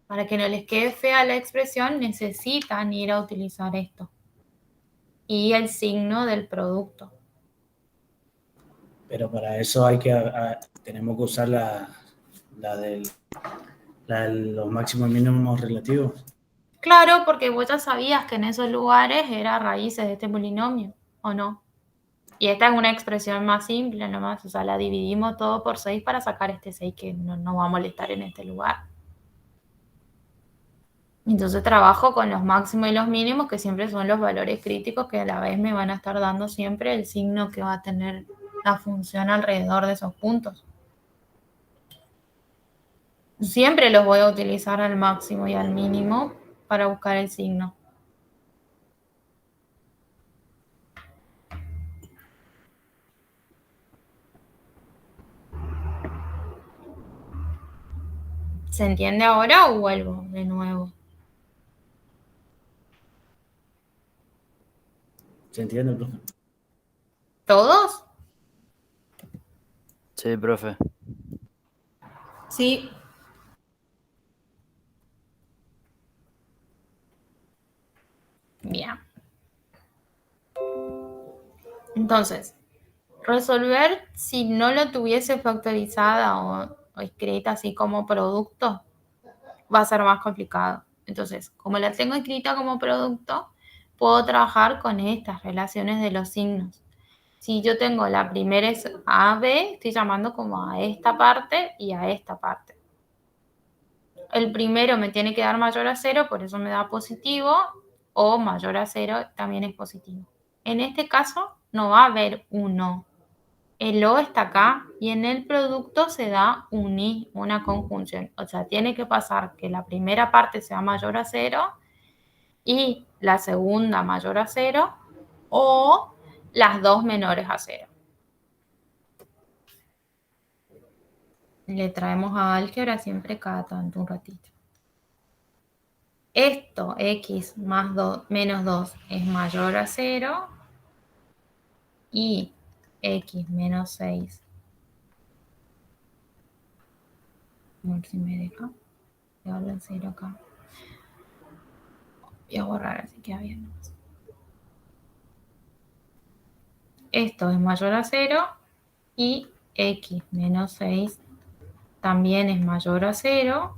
Speaker 1: Para que no les quede fea la expresión, necesitan ir a utilizar esto. Y el signo del producto.
Speaker 8: Pero para eso tenemos que usar la de los máximos y mínimos relativos.
Speaker 1: Claro, porque vos ya sabías que en esos lugares eran raíces de este polinomio, ¿o no? Y esta es una expresión más simple nomás, o sea, la dividimos todo por 6 para sacar este 6 que no va a molestar en este lugar. Entonces trabajo con los máximos y los mínimos, que siempre son los valores críticos, que a la vez me van a estar dando siempre el signo que va a tener la función alrededor de esos puntos. Siempre los voy a utilizar al máximo y al mínimo para buscar el signo. ¿Se entiende ahora o vuelvo de nuevo?
Speaker 8: ¿Se entiende, profe?
Speaker 1: ¿Todos?
Speaker 3: Sí, profe.
Speaker 7: Sí.
Speaker 1: Bien. Entonces, resolver si no lo tuviese factorizada o escrita así como producto va a ser más complicado. Entonces, como la tengo escrita como producto, puedo trabajar con estas relaciones de los signos. Si yo tengo la primera es A, B, estoy llamando como a esta parte y a esta parte. El primero me tiene que dar mayor a 0, por eso me da positivo, o mayor a 0 también es positivo. En este caso no va a haber un O. El O está acá y en el producto se da un I, una conjunción. O sea, tiene que pasar que la primera parte sea mayor a 0 y la segunda mayor a 0 o las dos menores a 0. Le traemos a álgebra siempre cada tanto, un ratito. Esto, x más 2, menos 2, es mayor a 0 y x menos 6. A ver si me deja. Voy a hablar 0 acá. Voy a borrar, así queda bien. Esto es mayor a 0 y x menos 6 también es mayor a 0.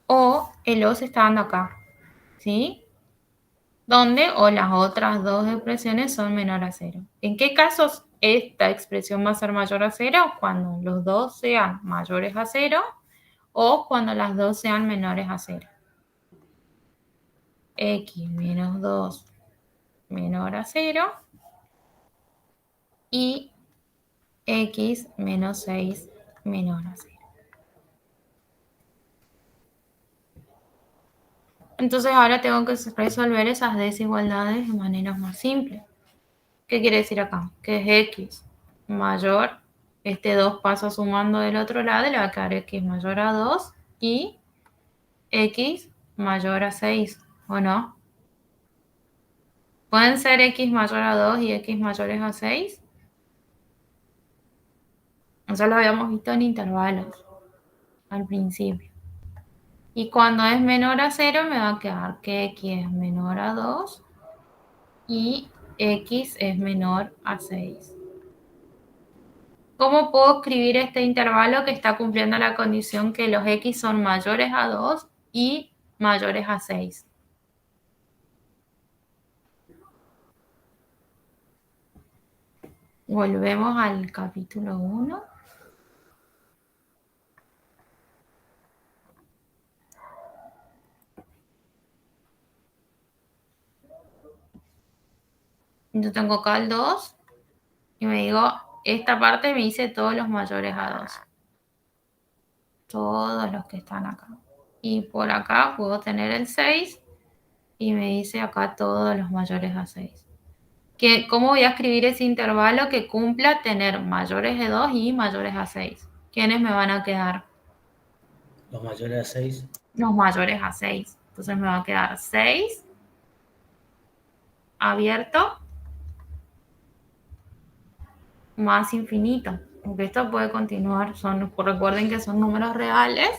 Speaker 1: O el O se está dando acá, ¿sí? Donde o las otras dos expresiones son menor a 0. ¿En qué casos esta expresión va a ser mayor a 0? Cuando los dos sean mayores a 0 o cuando las dos sean menores a 0. X menos 2 menor a 0 y x menos 6 menor a 0. Entonces ahora tengo que resolver esas desigualdades de manera más simple. ¿Qué quiere decir acá? Que es x mayor, este 2 pasa sumando del otro lado y le va a quedar x mayor a 2 y x mayor a 6, ¿o no? ¿Pueden ser x mayor a 2 y x mayores a 6? Eso lo habíamos visto en intervalos al principio. Y cuando es menor a 0 me va a quedar que x es menor a 2 y x es menor a 6. ¿Cómo puedo escribir este intervalo que está cumpliendo la condición que los x son mayores a 2 y mayores a 6? Volvemos al capítulo 1. Yo tengo acá el 2 y me digo, esta parte me dice todos los mayores a 2. Todos los que están acá. Y por acá puedo tener el 6 y me dice acá todos los mayores a 6. ¿Cómo voy a escribir ese intervalo que cumpla tener mayores de 2 y mayores a 6? ¿Quiénes me van a quedar?
Speaker 8: Los mayores a 6.
Speaker 1: Los mayores a 6. Entonces me va a quedar 6 abierto más infinito. Porque esto puede continuar. Recuerden que son números reales.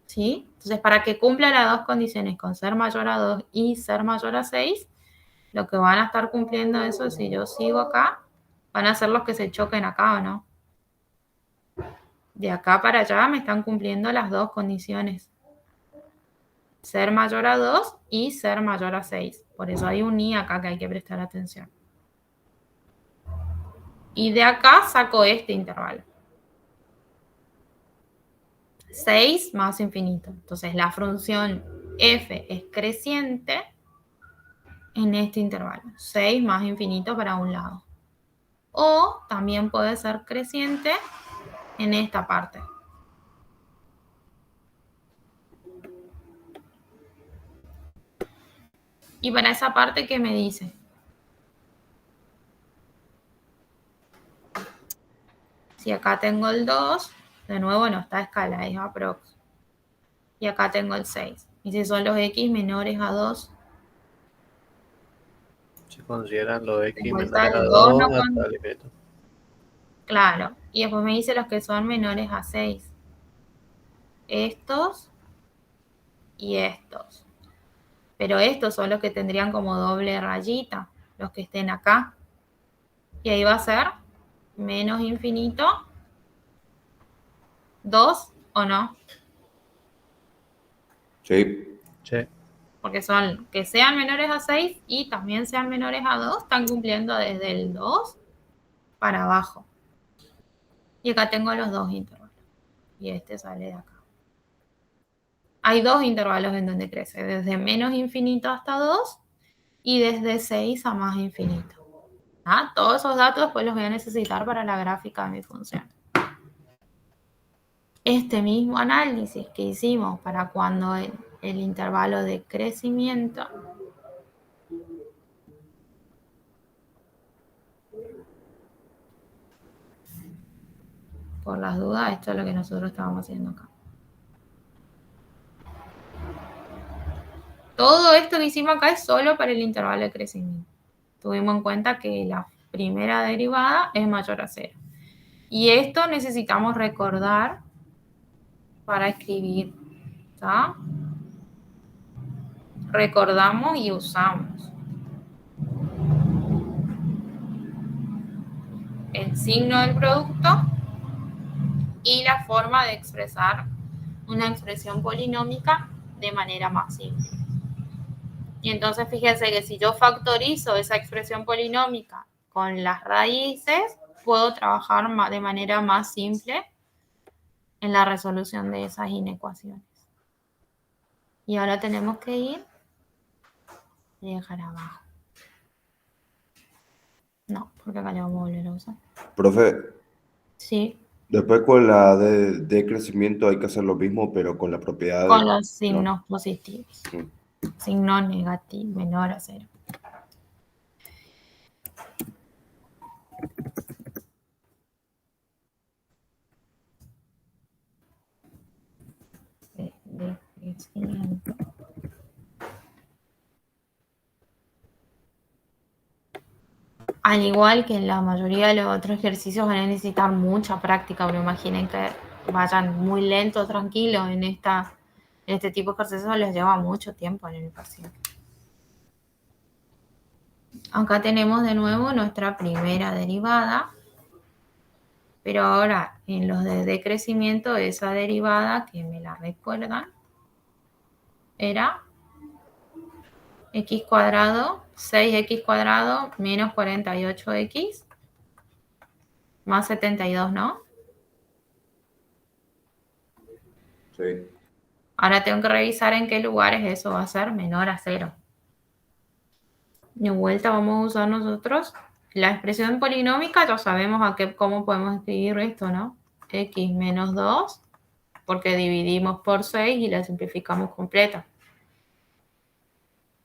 Speaker 1: ¿Sí? Entonces, para que cumpla las dos condiciones con ser mayor a 2 y ser mayor a 6, Lo que van a estar cumpliendo eso, si yo sigo acá, van a ser los que se choquen acá, ¿o no? De acá para allá me están cumpliendo las dos condiciones. Ser mayor a 2 y ser mayor a 6. Por eso hay un i acá que hay que prestar atención. Y de acá saco este intervalo. 6 más infinito. Entonces la función f es creciente en este intervalo. 6 más infinito para un lado. O también puede ser creciente en esta parte. Y para esa parte, ¿qué me dice? Si acá tengo el 2, de nuevo no está a escala, es aprox. Y acá tengo el 6. Y si son los x menores a 2,
Speaker 2: Se consideran los X
Speaker 1: Después
Speaker 2: menores
Speaker 1: está
Speaker 2: a
Speaker 1: el
Speaker 2: 2
Speaker 1: 2, no
Speaker 2: hasta
Speaker 1: con-
Speaker 2: el infinito.
Speaker 1: claro. Y después me dice los que son menores a 6. Estos y estos. Pero estos son los que tendrían como doble rayita, los que estén acá. Y ahí va a ser menos infinito, 2 o no.
Speaker 6: Sí.
Speaker 2: Sí.
Speaker 1: Porque son que sean menores a 6 y también sean menores a 2, están cumpliendo desde el 2 para abajo. Y acá tengo los dos intervalos. Y este sale de acá. Hay dos intervalos en donde crece, desde menos infinito hasta 2 y desde 6 a más infinito. ¿Ah? Todos esos datos pues los voy a necesitar para la gráfica de mi función. Este mismo análisis que hicimos para cuando el intervalo de crecimiento por las dudas, esto es lo que nosotros estábamos haciendo acá. Todo esto que hicimos acá es solo para el intervalo de crecimiento. Tuvimos en cuenta que la primera derivada es mayor a 0. Y esto necesitamos recordar para escribir. ¿Está? Recordamos y usamos. El signo del producto y la forma de expresar una expresión polinómica de manera más simple. Y entonces fíjense que si yo factorizo esa expresión polinómica con las raíces, puedo trabajar de manera más simple en la resolución de esas inecuaciones. Y ahora tenemos que ir y dejar abajo. No, porque acá le vamos a volver a usar.
Speaker 6: Profe,
Speaker 1: Sí,
Speaker 6: después con la de crecimiento hay que hacer lo mismo, pero con la propiedad
Speaker 1: con
Speaker 6: de...
Speaker 1: los signos positivos.
Speaker 6: Mm.
Speaker 1: Signo negativo, menor a 0. De crecimiento. Al igual que en la mayoría de los otros ejercicios van a necesitar mucha práctica, pero imaginen que vayan muy lento, tranquilo en este tipo de ejercicios les lleva mucho tiempo en el parcial. Acá tenemos de nuevo nuestra primera derivada, pero ahora en los de decrecimiento esa derivada, que me la recuerdan, era x cuadrado, 6x cuadrado menos 48x más 72, ¿no?
Speaker 6: Sí.
Speaker 1: Ahora tengo que revisar en qué lugares eso va a ser menor a 0. De vuelta vamos a usar nosotros la expresión polinómica, ya sabemos cómo podemos escribir esto, ¿no? X menos 2, porque dividimos por 6 y la simplificamos completa.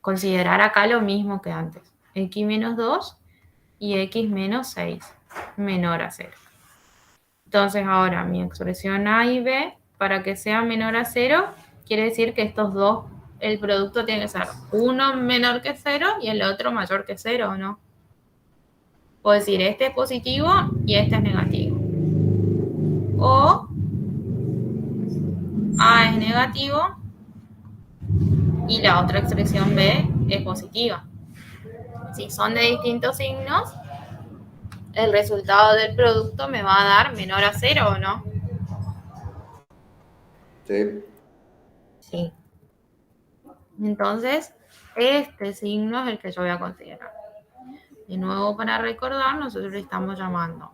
Speaker 1: Considerar acá lo mismo que antes. X menos 2 y X menos 6, menor a 0. Entonces ahora mi expresión A y B, para que sea menor a 0, quiere decir que estos dos, el producto tiene que ser uno menor que 0 y el otro mayor que 0, ¿o no? Puedo decir, este es positivo y este es negativo. O A es negativo y la otra expresión B es positiva. Si son de distintos signos, el resultado del producto me va a dar menor a 0, ¿o no?
Speaker 6: Sí.
Speaker 1: Sí. Entonces, este signo es el que yo voy a considerar. De nuevo, para recordar, nosotros le estamos llamando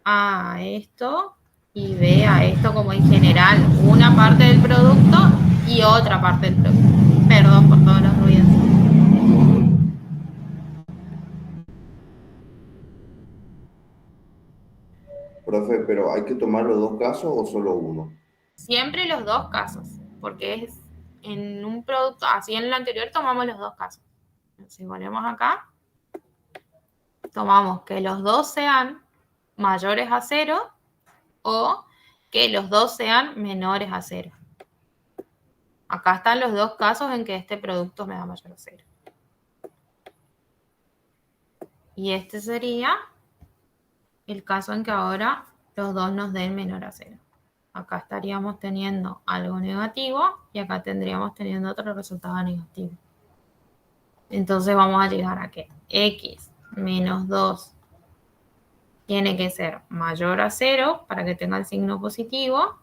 Speaker 1: A a esto y B a esto como en general una parte del producto y otra parte del producto. Perdón por todos los ruidos.
Speaker 6: Profe, pero ¿hay que tomar los dos casos o solo uno?
Speaker 1: Siempre los dos casos, porque es en un producto, así en el anterior tomamos los dos casos. Si ponemos acá, tomamos que los dos sean mayores a 0 o que los dos sean menores a 0. Acá están los dos casos en que este producto me da mayor a 0. Y este sería el caso en que ahora los dos nos den menor a 0. Acá estaríamos teniendo algo negativo y acá tendríamos teniendo otro resultado negativo. Entonces vamos a llegar a que x menos 2 tiene que ser mayor a 0 para que tenga el signo positivo.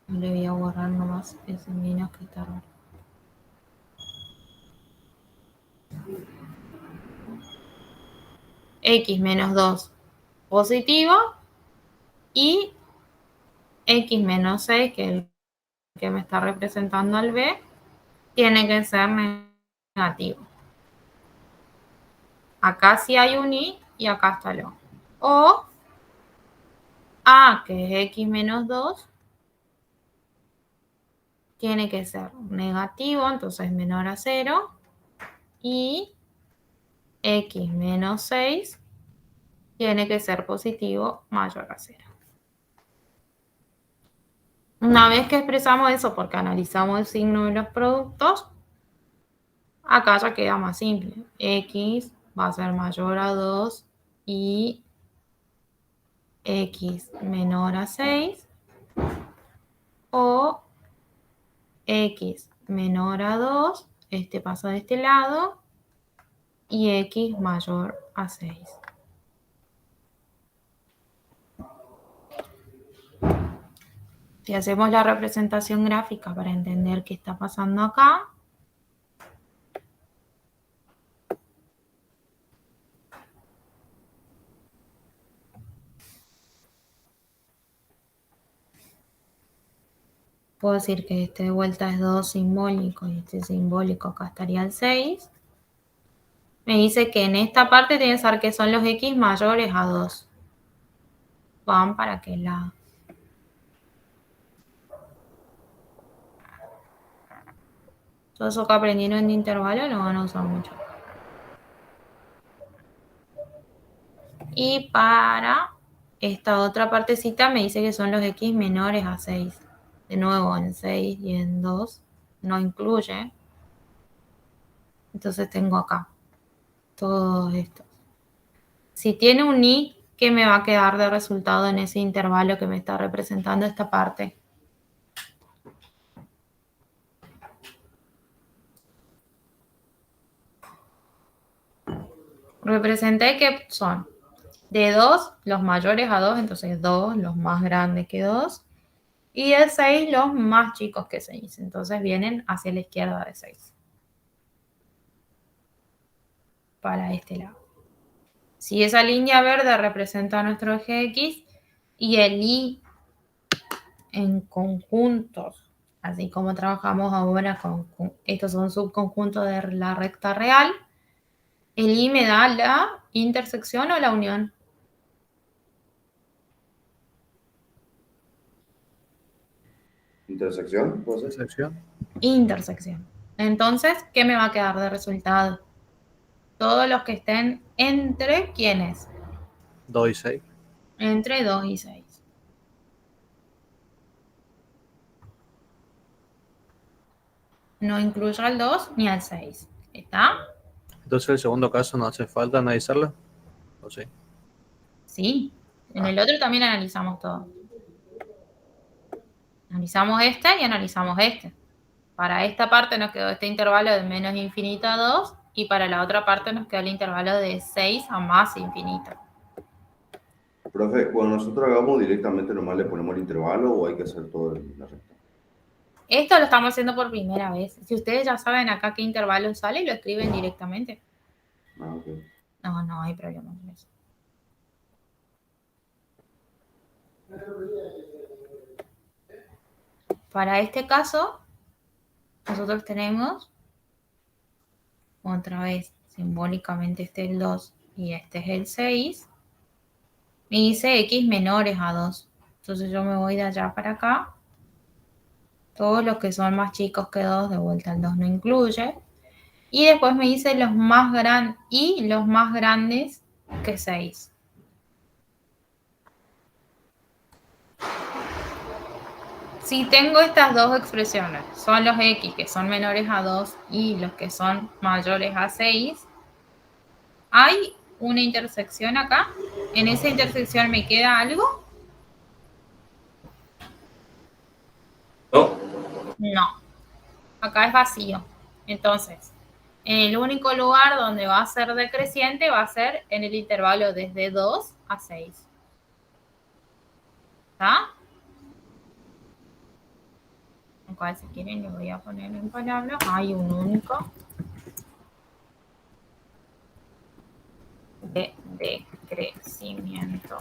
Speaker 1: Le voy a borrar nomás ese menos que está raro. X menos 2 positivo y X menos 6, que es el que me está representando al B, tiene que ser negativo. Acá sí hay un I y acá está el O. O A, que es X menos 2, tiene que ser negativo, entonces menor a 0. Y X menos 6 tiene que ser positivo, mayor a 0. Una vez que expresamos eso, porque analizamos el signo de los productos, acá ya queda más simple. X va a ser mayor a 2 y X menor a 6 o X menor a 2, este pasa de este lado, y X mayor a 6. Si hacemos la representación gráfica para entender qué está pasando acá, puedo decir que este de vuelta es 2 simbólico y este simbólico acá estaría el 6. Me dice que en esta parte tiene que ser que son los X mayores a 2. ¿Van para qué lado? Todo eso que aprendieron en intervalo lo van a usar mucho. Y para esta otra partecita me dice que son los X menores a 6. De nuevo, en 6 y en 2 no incluye. Entonces tengo acá todos estos. Si tiene un I, ¿qué me va a quedar de resultado en ese intervalo que me está representando esta parte? Representé que son de 2 los mayores a 2, entonces 2 los más grandes que 2. Y de 6 los más chicos que 6. Entonces vienen hacia la izquierda de 6. Para este lado. Si esa línea verde representa nuestro eje X y el Y en conjuntos, así como trabajamos ahora con estos son subconjuntos de la recta real, el Y me da la intersección o la unión.
Speaker 6: ¿Intersección? ¿Puede ser?
Speaker 2: Sección.
Speaker 1: Intersección. Entonces, ¿qué me va a quedar de resultado? Todos los que estén entre, ¿quiénes?
Speaker 2: 2 y 6.
Speaker 1: Entre 2 y 6. No incluyo al 2 ni al 6. ¿Está?
Speaker 2: Entonces el segundo caso no hace falta analizarlo. ¿O sí?
Speaker 1: Sí. En el otro también analizamos todo. Analizamos este y analizamos este. Para esta parte nos quedó este intervalo de menos infinito a 2 y para la otra parte nos quedó el intervalo de 6 a más infinito.
Speaker 6: Profe, cuando nosotros hagamos directamente nomás le ponemos el intervalo o hay que hacer todo la recta.
Speaker 1: Esto lo estamos haciendo por primera vez. Si ustedes ya saben acá qué intervalo sale, lo escriben directamente.
Speaker 6: Ah, ok.
Speaker 1: No hay problema con eso. Para este caso, nosotros tenemos, otra vez, simbólicamente este es el 2 y este es el 6. Me dice x menores a 2. Entonces yo me voy de allá para acá. Todos los que son más chicos que 2, de vuelta el 2 no incluye. Y después me dice los más grandes que 6. Si tengo estas dos expresiones, son los x que son menores a 2 y los que son mayores a 6, hay una intersección acá. ¿En esa intersección me queda algo?
Speaker 5: No,
Speaker 1: No. Acá es vacío. Entonces, el único lugar donde va a ser decreciente va a ser en el intervalo desde 2 a 6. ¿Está? En cual, si quieren, le voy a poner en palabras. Hay un único de decrecimiento.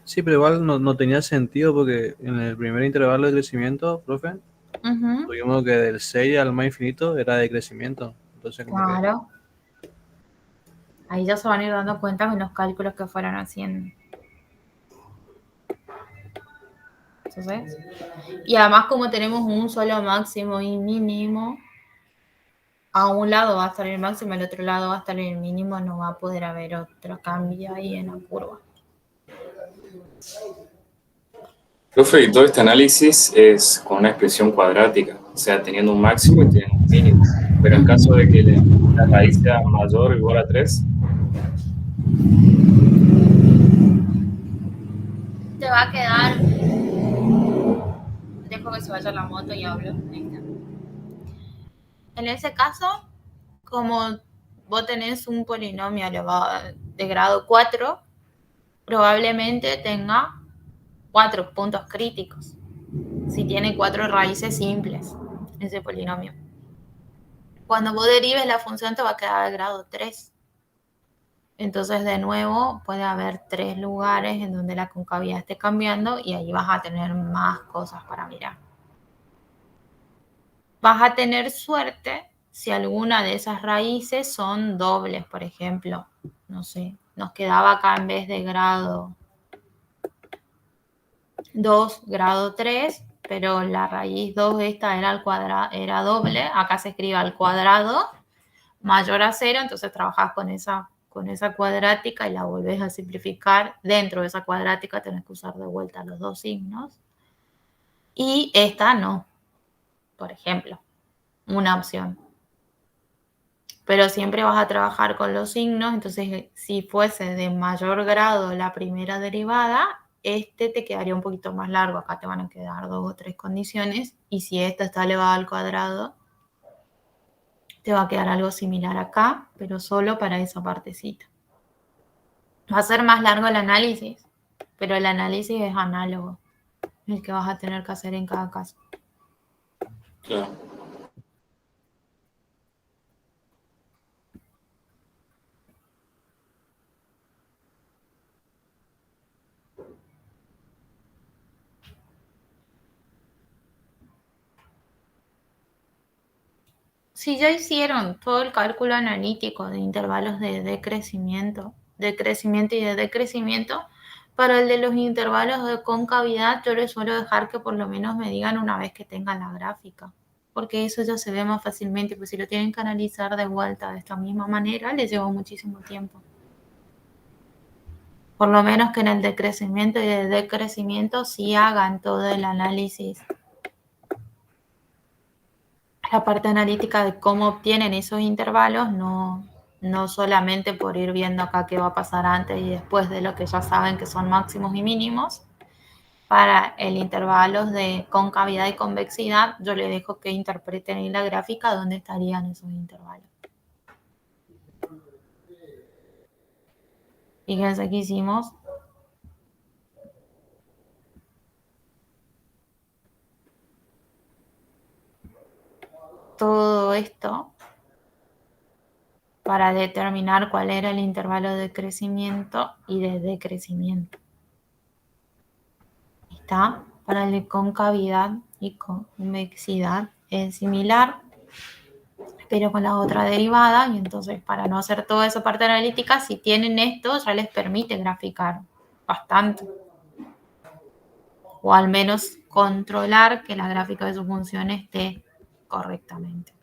Speaker 2: Sí, pero igual no tenía sentido porque en el primer intervalo de crecimiento, profe, tuvimos que del 6 al más infinito era de crecimiento. Entonces, como que
Speaker 1: Claro. Ahí ya se van a ir dando cuenta con los cálculos que fueron haciendo. Entonces, y además como tenemos un solo máximo y mínimo, a un lado va a estar el máximo, al otro lado va a estar el mínimo, no va a poder haber otro cambio ahí en la curva.
Speaker 5: profe, y todo este análisis es con una expresión cuadrática, o sea, teniendo un máximo y teniendo un mínimo. Pero en caso de que la raíz sea mayor o igual a 3,
Speaker 1: Te va a quedar... Dejo que se vaya la moto y hablo. Ahí está. En ese caso, como vos tenés un polinomio de grado 4, probablemente tenga 4 puntos críticos. Si tiene 4 raíces simples, ese polinomio. Cuando vos derives la función te va a quedar de grado 3. Entonces, de nuevo, puede haber 3 lugares en donde la concavidad esté cambiando y ahí vas a tener más cosas para mirar. Vas a tener suerte si alguna de esas raíces son dobles, por ejemplo. No sé, nos quedaba acá en vez de grado 2, grado 3, pero la raíz 2 esta era doble. Acá se escribe al cuadrado mayor a 0, entonces trabajas con esa cuadrática y la volvés a simplificar. Dentro de esa cuadrática tenés que usar de vuelta los dos signos. Y esta no, por ejemplo, una opción. Pero siempre vas a trabajar con los signos, entonces si fuese de mayor grado la primera derivada, te quedaría un poquito más largo. Acá te van a quedar 2 o 3 condiciones. Y si esta está elevada al cuadrado, te va a quedar algo similar acá, pero solo para esa partecita. Va a ser más largo el análisis, pero el análisis es análogo, el que vas a tener que hacer en cada caso.
Speaker 5: claro.
Speaker 1: Si ya hicieron todo el cálculo analítico de intervalos de crecimiento y de decrecimiento, para el de los intervalos de concavidad yo les suelo dejar que por lo menos me digan una vez que tengan la gráfica, porque eso ya se ve más fácilmente, pues si lo tienen que analizar de vuelta de esta misma manera, les lleva muchísimo tiempo. Por lo menos que en el de crecimiento y de decrecimiento sí hagan todo el análisis, la parte analítica de cómo obtienen esos intervalos, no solamente por ir viendo acá qué va a pasar antes y después de lo que ya saben que son máximos y mínimos, para el intervalo de concavidad y convexidad, yo les dejo que interpreten en la gráfica dónde estarían esos intervalos. Fíjense que hicimos todo esto para determinar cuál era el intervalo de crecimiento y de decrecimiento. ¿Está? Para el de concavidad y convexidad es similar, pero con la otra derivada, y entonces para no hacer toda esa parte analítica, si tienen esto ya les permite graficar bastante, o al menos controlar que la gráfica de su función esté correctamente.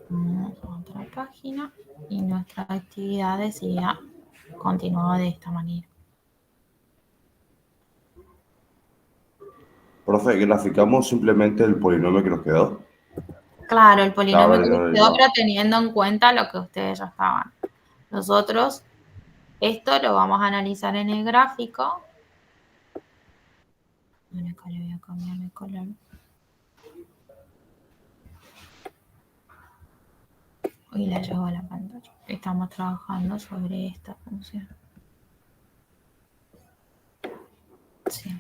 Speaker 1: Vamos a otra página y nuestra actividad decía continuaba de esta manera.
Speaker 6: Profe, graficamos simplemente el polinomio que nos quedó.
Speaker 1: Claro, el polinomio que nos quedó,
Speaker 6: no.
Speaker 1: pero teniendo en cuenta lo que ustedes ya estaban. Nosotros, esto lo vamos a analizar en el gráfico. Acá le voy a cambiar de color. Hoy la llevo a la pantalla. Estamos trabajando sobre esta función. Sí.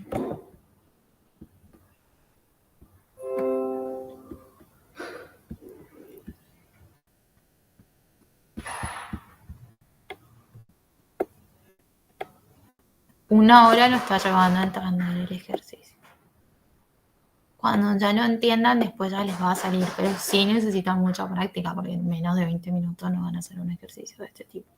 Speaker 1: Una hora lo está llevando a entender el ejercicio. Cuando ya lo entiendan, después ya les va a salir, pero sí necesitan mucha práctica, porque en menos de 20 minutos no van a hacer un ejercicio de este tipo.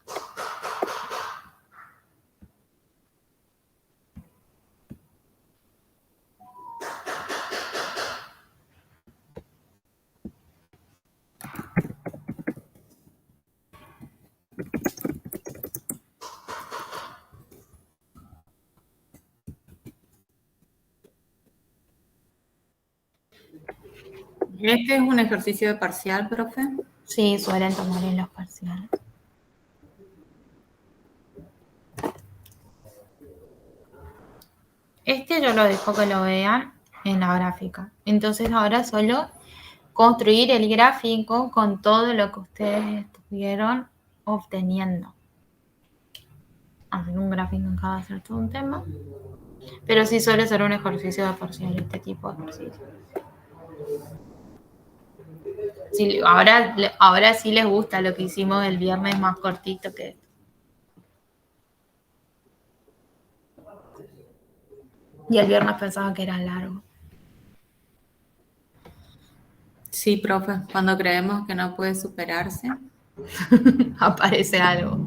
Speaker 7: ¿Este es un ejercicio de parcial, profe?
Speaker 1: Sí, suelen tomar en los parciales. Este yo lo dejo que lo vean en la gráfica. Entonces ahora solo construir el gráfico con todo lo que ustedes estuvieron obteniendo. Hacer un gráfico en cada ser todo un tema. Pero sí suele ser un ejercicio de parcial este tipo de ejercicio. Sí, ahora sí les gusta lo que hicimos el viernes más cortito que esto. Y el viernes pensaba que era largo.
Speaker 7: Sí, profe. Cuando creemos que no puede superarse,
Speaker 1: aparece algo.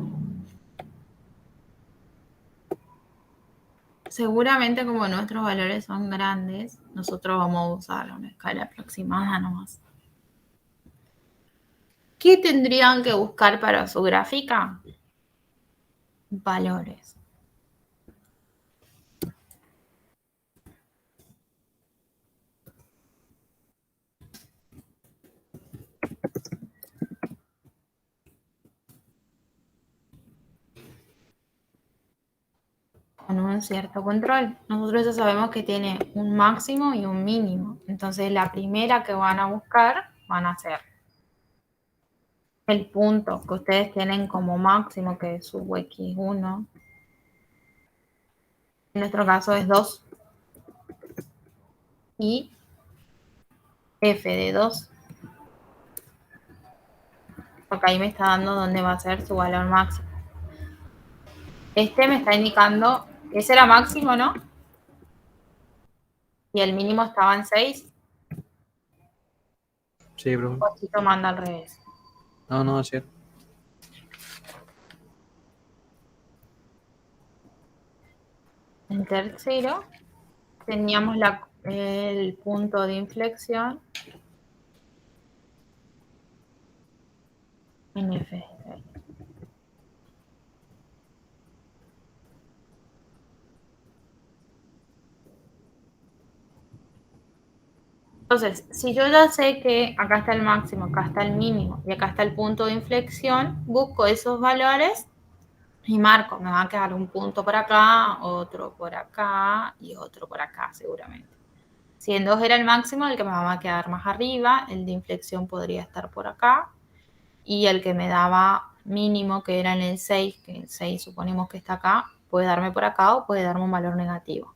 Speaker 1: Seguramente como nuestros valores son grandes, nosotros vamos a usar una escala aproximada nomás. ¿Qué tendrían que buscar para su gráfica? Valores. Con un cierto control. Nosotros ya sabemos que tiene un máximo y un mínimo. Entonces la primera que van a buscar van a ser el punto que ustedes tienen como máximo, que es sub x1. En nuestro caso es 2. Y f de 2. Porque ahí me está dando dónde va a ser su valor máximo. Este me está indicando, ese era máximo, ¿no? Y el mínimo estaba en 6.
Speaker 2: Sí, bro.
Speaker 1: Poquito manda al revés.
Speaker 2: No, es cierto.
Speaker 1: En tercero teníamos el punto de inflexión en F6. Entonces, si yo ya sé que acá está el máximo, acá está el mínimo y acá está el punto de inflexión, busco esos valores Y marco, me va a quedar un punto por acá, otro por acá y otro por acá seguramente. Si en 2 era el máximo, el que me va a quedar más arriba, el de inflexión podría estar por acá. Y el que me daba mínimo, que era en el 6, que el 6 suponemos que está acá, puede darme por acá o puede darme un valor negativo.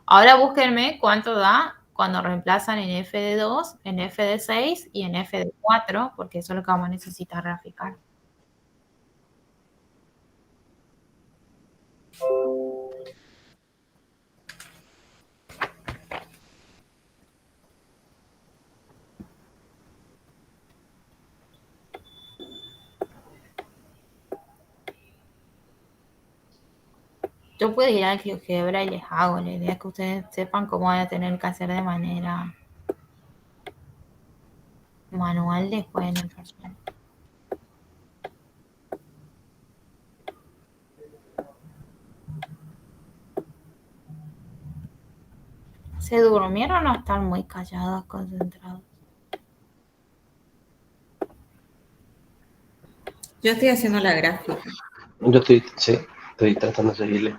Speaker 1: Ahora búsquenme cuánto da cuando reemplazan en f de 2, en f de 6 y en f de 4, porque eso es lo que vamos a necesitar graficar. Yo puedo ir al GeoGebra y les hago. La idea es que ustedes sepan cómo van a tener que hacer de manera manual después en el personal. ¿Se durmieron o están muy callados, concentrados?
Speaker 7: Yo estoy haciendo la gráfica.
Speaker 9: Yo estoy tratando de seguirle.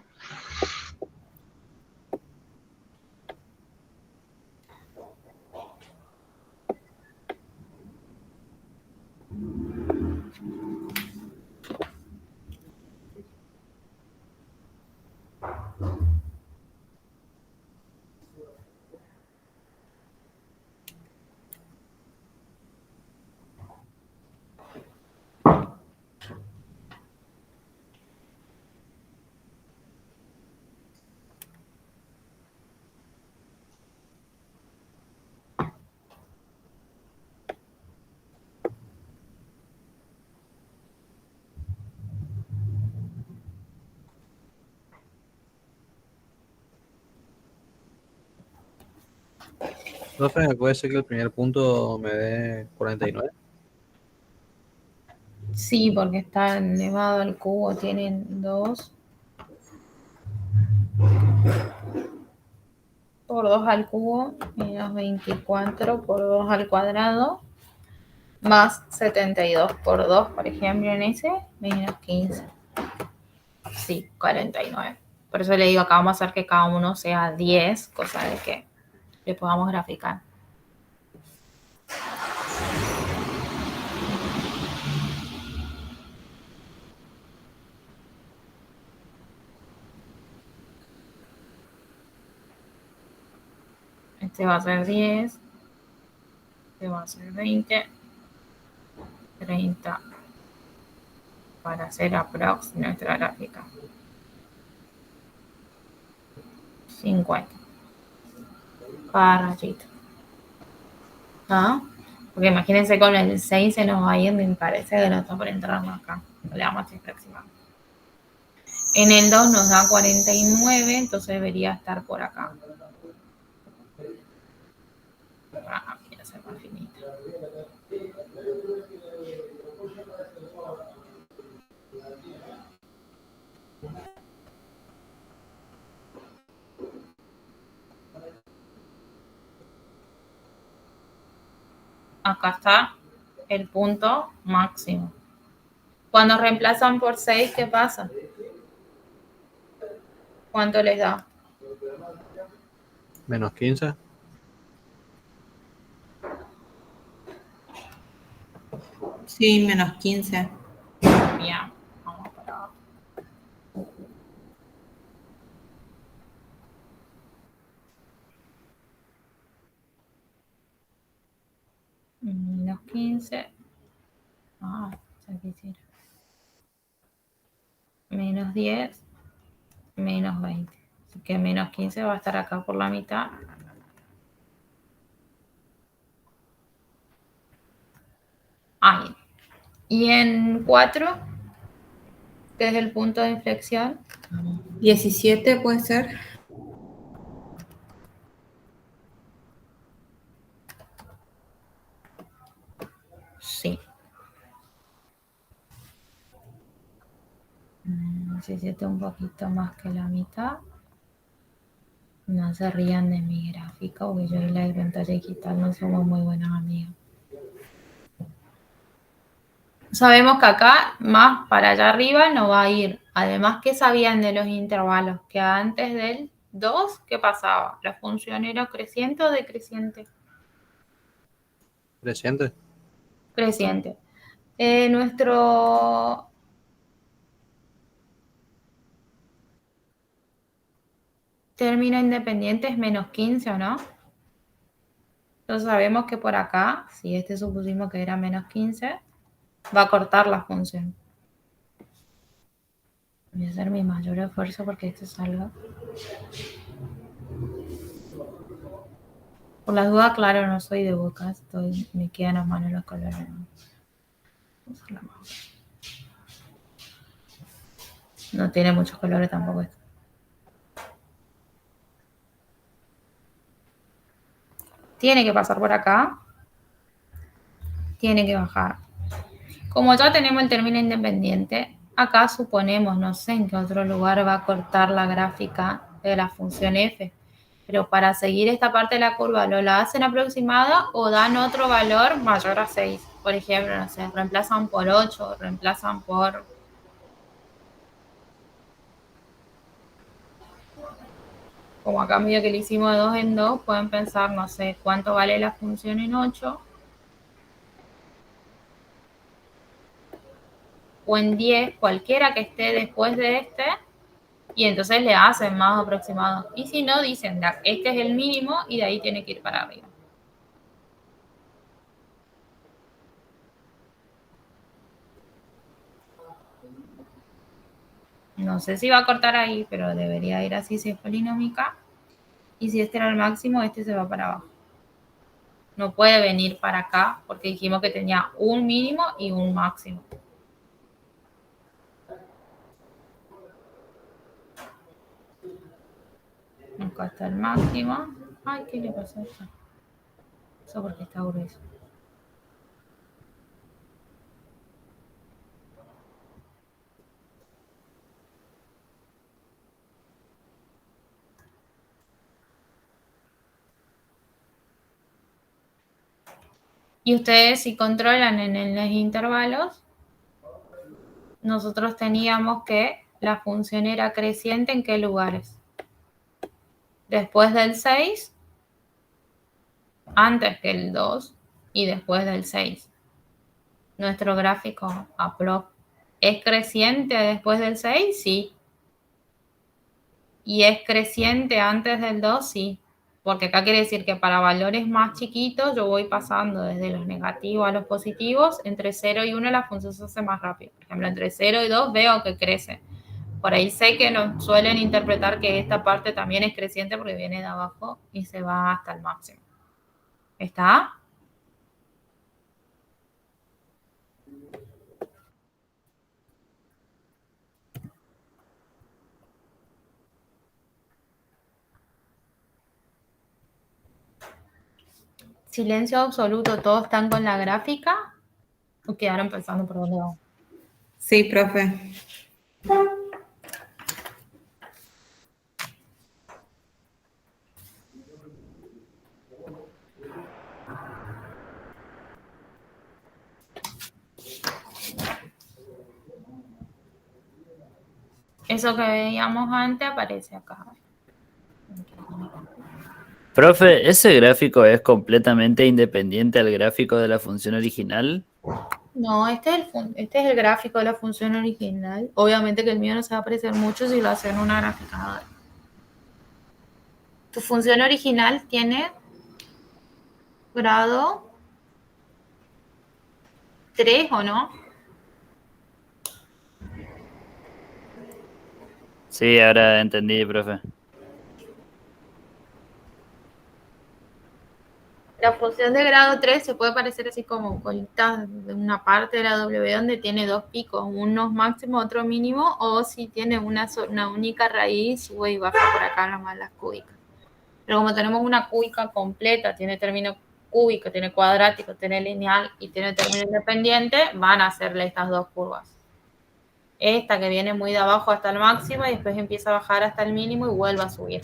Speaker 2: Profe, ¿puede ser que el primer punto me dé 49?
Speaker 1: Sí, porque está elevado al cubo, tienen 2 por 2 al cubo, menos 24 por 2 al cuadrado, más 72 por 2, por ejemplo, en ese, menos 15. Sí, 49. Por eso le digo, acá vamos a hacer que cada uno sea 10, cosa de que le podamos graficar. Este va a ser 10, este va a ser 20, 30, para hacer aprox nuestra gráfica. 50. Cada rayito. ¿Ah? Porque imagínense con el 6 se nos va a ir, me parece que no está por entrar acá. Le vamos a aproximar. En el 2 nos da 49, entonces debería estar por acá. Ah, quiero hacer más finita. Acá está el punto máximo. Cuando reemplazan por 6, ¿qué pasa? ¿Cuánto les da?
Speaker 2: Menos 15.
Speaker 7: Sí, menos 15.
Speaker 1: Bien, vamos para abajo. Menos 15. Ah, ya quisiera. Menos 10. Menos 20. Así que menos 15 va a estar acá por la mitad. Ahí. Y en 4, que es el punto de inflexión.
Speaker 7: 17 puede ser.
Speaker 1: Sí. 17 un poquito más que la mitad. No se rían de mi gráfica, porque yo y la pantalla digital no somos muy buenas amigas. Sabemos que acá, más para allá arriba, no va a ir Además, ¿qué sabían de los intervalos? Que antes del 2, ¿qué pasaba? ¿La función era creciente o decreciente?
Speaker 2: Creciente.
Speaker 1: Creciente. Nuestro término independiente es menos 15, ¿o no? Entonces sabemos que por acá, si este supusimos que era menos 15, va a cortar la función. Voy a hacer mi mayor esfuerzo porque esto salga. Por las dudas, claro, no soy de boca, me quedan a mano los colores. No tiene muchos colores tampoco esto. Tiene que pasar por acá. Tiene que bajar. Como ya tenemos el término independiente, acá suponemos, no sé en qué otro lugar va a cortar la gráfica de la función f. Pero para seguir esta parte de la curva, ¿lo la hacen aproximada o dan otro valor mayor a 6? Por ejemplo, no sé, reemplazan por 8, reemplazan por... Como a cambio que le hicimos de 2 en 2, pueden pensar, no sé, cuánto vale la función en 8. O en 10, cualquiera que esté después de este, y entonces le hacen más aproximado. Y si no, dicen, este es el mínimo y de ahí tiene que ir para arriba. No sé si va a cortar ahí, pero debería ir así si es polinómica. Y si este era el máximo, este se va para abajo. No puede venir para acá porque dijimos que tenía un mínimo y un máximo. Acá está el máximo. Ay, ¿qué le pasó a esto? Eso porque está grueso. Y ustedes, si controlan en los intervalos, nosotros teníamos que la función era creciente en qué lugares. Después del 6, antes que el 2 y después del 6. Nuestro gráfico APROP es creciente después del 6, sí. Y es creciente antes del 2, sí. Porque acá quiere decir que para valores más chiquitos yo voy pasando desde los negativos a los positivos. Entre 0 y 1 la función se hace más rápido. Por ejemplo, entre 0 y 2 veo que crece. Por ahí sé que nos suelen interpretar que esta parte también es creciente porque viene de abajo y se va hasta el máximo. ¿Está? Silencio absoluto, ¿todos están con la gráfica? ¿O quedaron pensando por dónde vamos?
Speaker 7: Sí, profe.
Speaker 1: Eso que veíamos antes aparece acá.
Speaker 3: Profe, ¿ese gráfico es completamente independiente al gráfico de la función original?
Speaker 1: No, este es el gráfico de la función original. Obviamente que el mío no se va a parecer mucho si lo hacen en una graficadora. Tu función original tiene grado 3, ¿o no?
Speaker 3: Sí, ahora entendí, profe.
Speaker 1: La función de grado 3 se puede parecer así como colitas de una parte de la W donde tiene dos picos, uno máximo, otro mínimo, o si tiene una única raíz, sube y baja por acá nomás las cúbicas. Pero como tenemos una cúbica completa, tiene término cúbico, tiene cuadrático, tiene lineal y tiene término independiente, van a hacerle estas dos curvas. Esta que viene muy de abajo hasta el máximo y después empieza a bajar hasta el mínimo y vuelve a subir.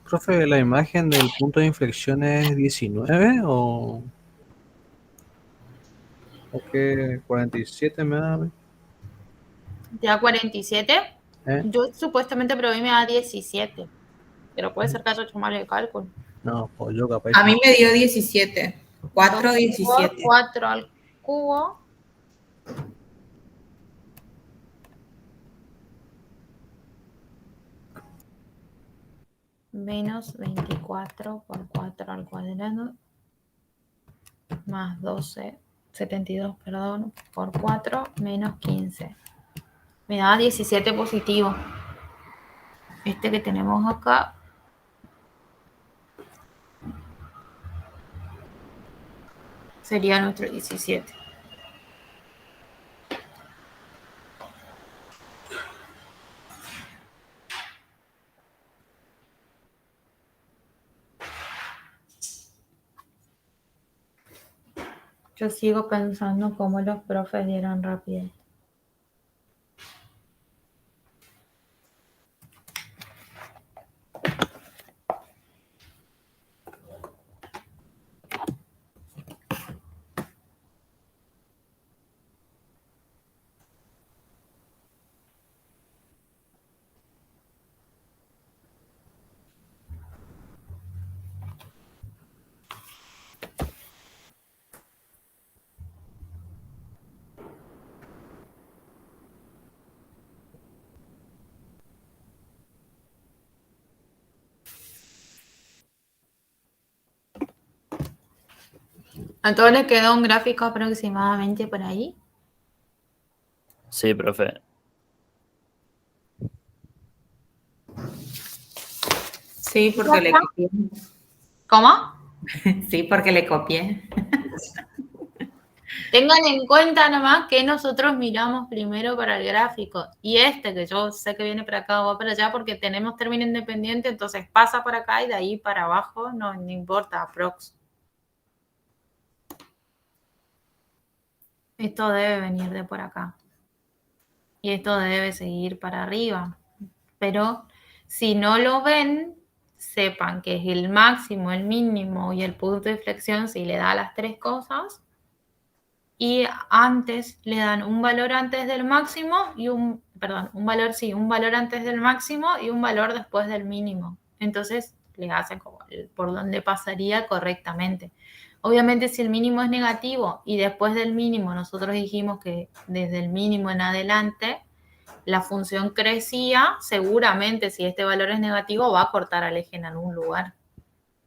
Speaker 2: Profe, ¿la imagen del punto de inflexión es 19 o que 47 me da.
Speaker 1: ¿Te da 47? Yo supuestamente probé y me da 17. Pero puede ser que haya hecho mal el cálculo.
Speaker 2: No, pues yo capaz.
Speaker 7: A mí me dio 17. 4, 17.
Speaker 1: 4 al cubo. Menos 24 por 4 al cuadrado. Más 12, 72, perdón, por 4 menos 15. Me da 17 positivo. Este que tenemos acá. Sería nuestro 17. Yo sigo pensando cómo los profes dieron rapidez. ¿A todos les quedó un gráfico aproximadamente por ahí?
Speaker 3: Sí, profe.
Speaker 7: Sí, porque le copié.
Speaker 1: ¿Cómo?
Speaker 7: Sí, porque le copié.
Speaker 1: Tengan en cuenta nomás que nosotros miramos primero para el gráfico. Y que yo sé que viene para acá o va para allá porque tenemos término independiente, entonces pasa por acá y de ahí para abajo no importa, aprox. Esto debe venir de por acá. Y esto debe seguir para arriba. Pero si no lo ven, sepan que es el máximo, el mínimo y el punto de inflexión si le da las tres cosas. Y antes le dan un valor antes del máximo y un valor antes del máximo y un valor después del mínimo. Entonces le hacen como por donde pasaría correctamente. Obviamente si el mínimo es negativo y después del mínimo nosotros dijimos que desde el mínimo en adelante la función crecía, seguramente si este valor es negativo va a cortar al eje en algún lugar.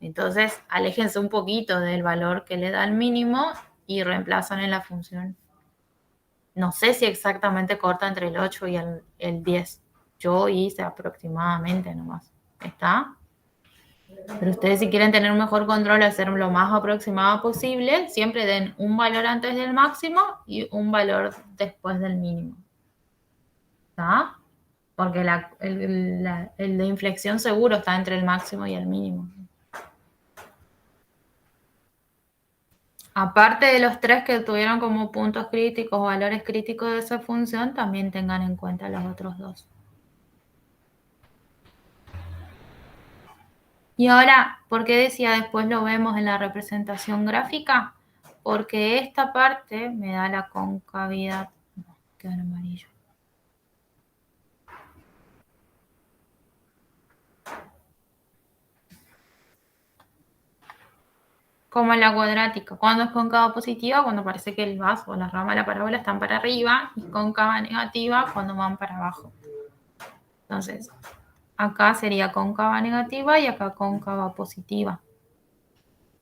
Speaker 1: Entonces aléjense un poquito del valor que le da el mínimo y reemplazan en la función. No sé si exactamente corta entre el 8 y el 10. Yo hice aproximadamente nomás. ¿Está? Pero ustedes si quieren tener un mejor control, hacer lo más aproximado posible, siempre den un valor antes del máximo y un valor después del mínimo. ¿Está? Porque el de inflexión seguro está entre el máximo y el mínimo. Aparte de los tres que tuvieron como puntos críticos o valores críticos de esa función, también tengan en cuenta los otros dos. Y ahora, ¿por qué decía después lo vemos en la representación gráfica? Porque esta parte me da la concavidad. Queda en amarillo. Como en la cuadrática. Cuando es cóncava positiva, cuando parece que el vaso o la rama de la parábola están para arriba, y cóncava negativa cuando van para abajo. Entonces, acá sería cóncava negativa y acá cóncava positiva.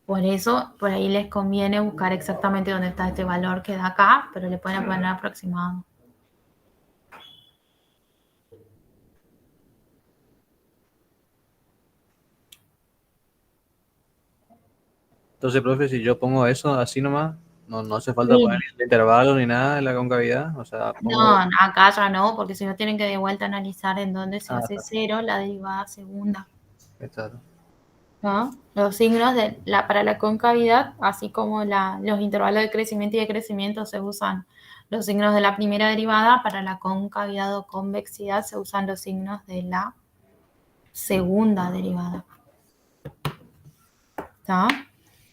Speaker 1: Por eso, por ahí les conviene buscar exactamente dónde está este valor que da acá, pero le pueden poner aproximado.
Speaker 2: Entonces, profe, si yo pongo eso así nomás, no hace falta poner el intervalo ni nada en la concavidad. O sea,
Speaker 1: No, acá ya no, porque si no tienen que de vuelta analizar en dónde se hace cero la derivada segunda.
Speaker 2: Exacto.
Speaker 1: ¿No? Los signos para la concavidad, así como los intervalos de crecimiento y decrecimiento se usan los signos de la primera derivada, para la concavidad o convexidad se usan los signos de la segunda derivada. ¿Está?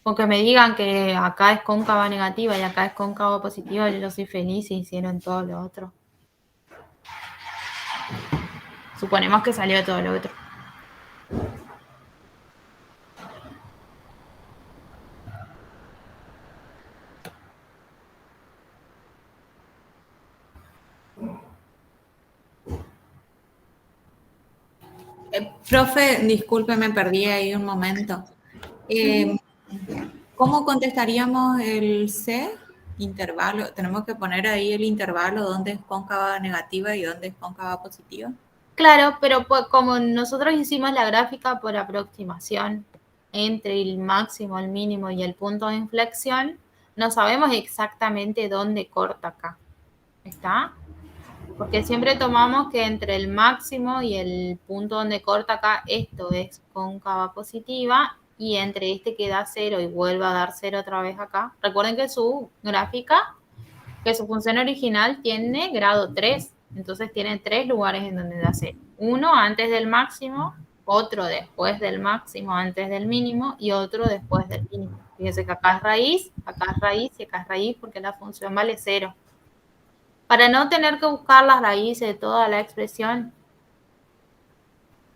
Speaker 1: Porque me digan que acá es cóncava negativa y acá es cóncava positiva, yo soy feliz y hicieron todo lo otro. Suponemos que salió todo lo otro.
Speaker 7: Profe, disculpe, me perdí ahí un momento. ¿Cómo contestaríamos el C? Intervalo. Tenemos que poner ahí el intervalo donde es cóncava negativa y donde es cóncava positiva.
Speaker 1: Claro, pero pues, como nosotros hicimos la gráfica por aproximación entre el máximo, el mínimo y el punto de inflexión, no sabemos exactamente dónde corta acá. ¿Está? Porque siempre tomamos que entre el máximo y el punto donde corta acá, esto es cóncava positiva, y entre este que da 0 y vuelve a dar 0 otra vez acá. Recuerden que su gráfica, que su función original tiene grado 3, entonces tiene 3 lugares en donde da 0. Uno antes del máximo, otro después del máximo antes del mínimo y otro después del mínimo. Fíjense que acá es raíz y acá es raíz porque la función vale 0. Para no tener que buscar las raíces de toda la expresión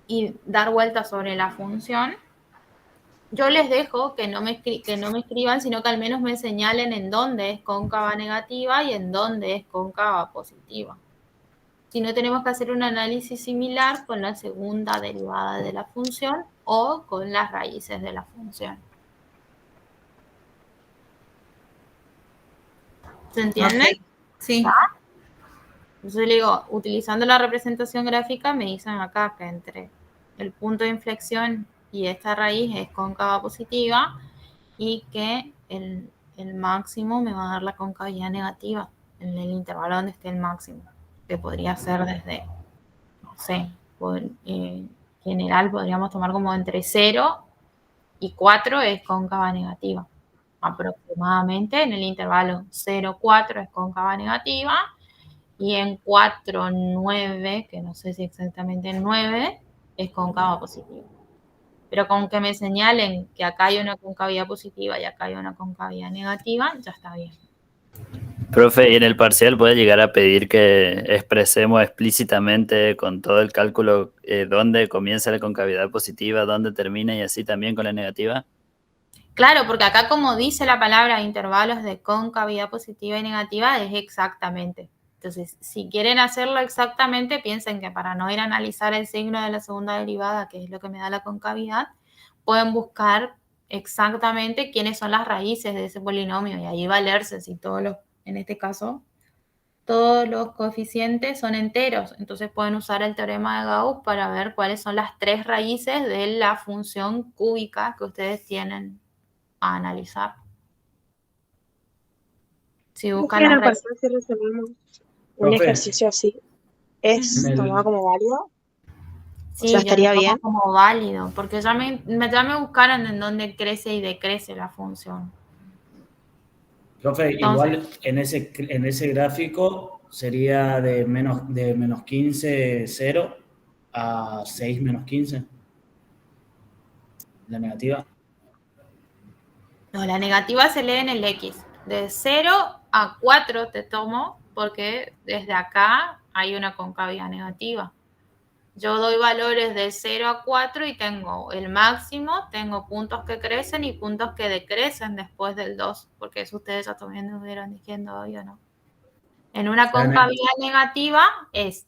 Speaker 1: y dar vueltas sobre la función, yo les dejo que no me escriban, sino que al menos me señalen en dónde es cóncava negativa y en dónde es cóncava positiva. Si no, tenemos que hacer un análisis similar con la segunda derivada de la función o con las raíces de la función. ¿Se entiende?
Speaker 7: Okay. Sí.
Speaker 1: ¿Ah? Entonces le digo, utilizando la representación gráfica, me dicen acá que entre el punto de inflexión y esta raíz es cóncava positiva y que el máximo me va a dar la concavidad negativa en el intervalo donde esté el máximo, que podría ser desde, no sé, general podríamos tomar como entre 0 y 4 es cóncava negativa. Aproximadamente en el intervalo 0-4 es cóncava negativa. Y en 4, 9, que no sé si exactamente en 9, es cóncava positiva. Pero con que me señalen que acá hay una concavidad positiva y acá hay una concavidad negativa, ya está bien.
Speaker 3: Profe, ¿y en el parcial puede llegar a pedir que expresemos explícitamente con todo el cálculo dónde comienza la concavidad positiva, dónde termina y así también con la negativa?
Speaker 1: Claro, porque acá como dice la palabra intervalos de concavidad positiva y negativa, es exactamente. Entonces, si quieren hacerlo exactamente, piensen que para no ir a analizar el signo de la segunda derivada, que es lo que me da la concavidad, pueden buscar exactamente quiénes son las raíces de ese polinomio y ahí valerse si todos los, en este caso, todos los coeficientes son enteros. Entonces pueden usar el teorema de Gauss para ver cuáles son las 3 raíces de la función cúbica que ustedes tienen a analizar. Si buscan
Speaker 10: en el parcial si resolvemos un ejercicio así, ¿es tomado como válido?
Speaker 1: Sí,
Speaker 10: o sea, estaría bien.
Speaker 1: Como válido, porque ya me buscaron en dónde crece y decrece la función.
Speaker 8: Profe, igual en ese gráfico sería de menos 15, 0 a 6 menos 15. La negativa.
Speaker 1: No, la negativa se lee en el X. De 0 a 4 te tomo porque desde acá hay una concavidad negativa. Yo doy valores de 0 a 4 y tengo el máximo, tengo puntos que crecen y puntos que decrecen después del 2, porque eso ustedes ya también me estuvieron diciendo hoy o no. En una concavidad negativa es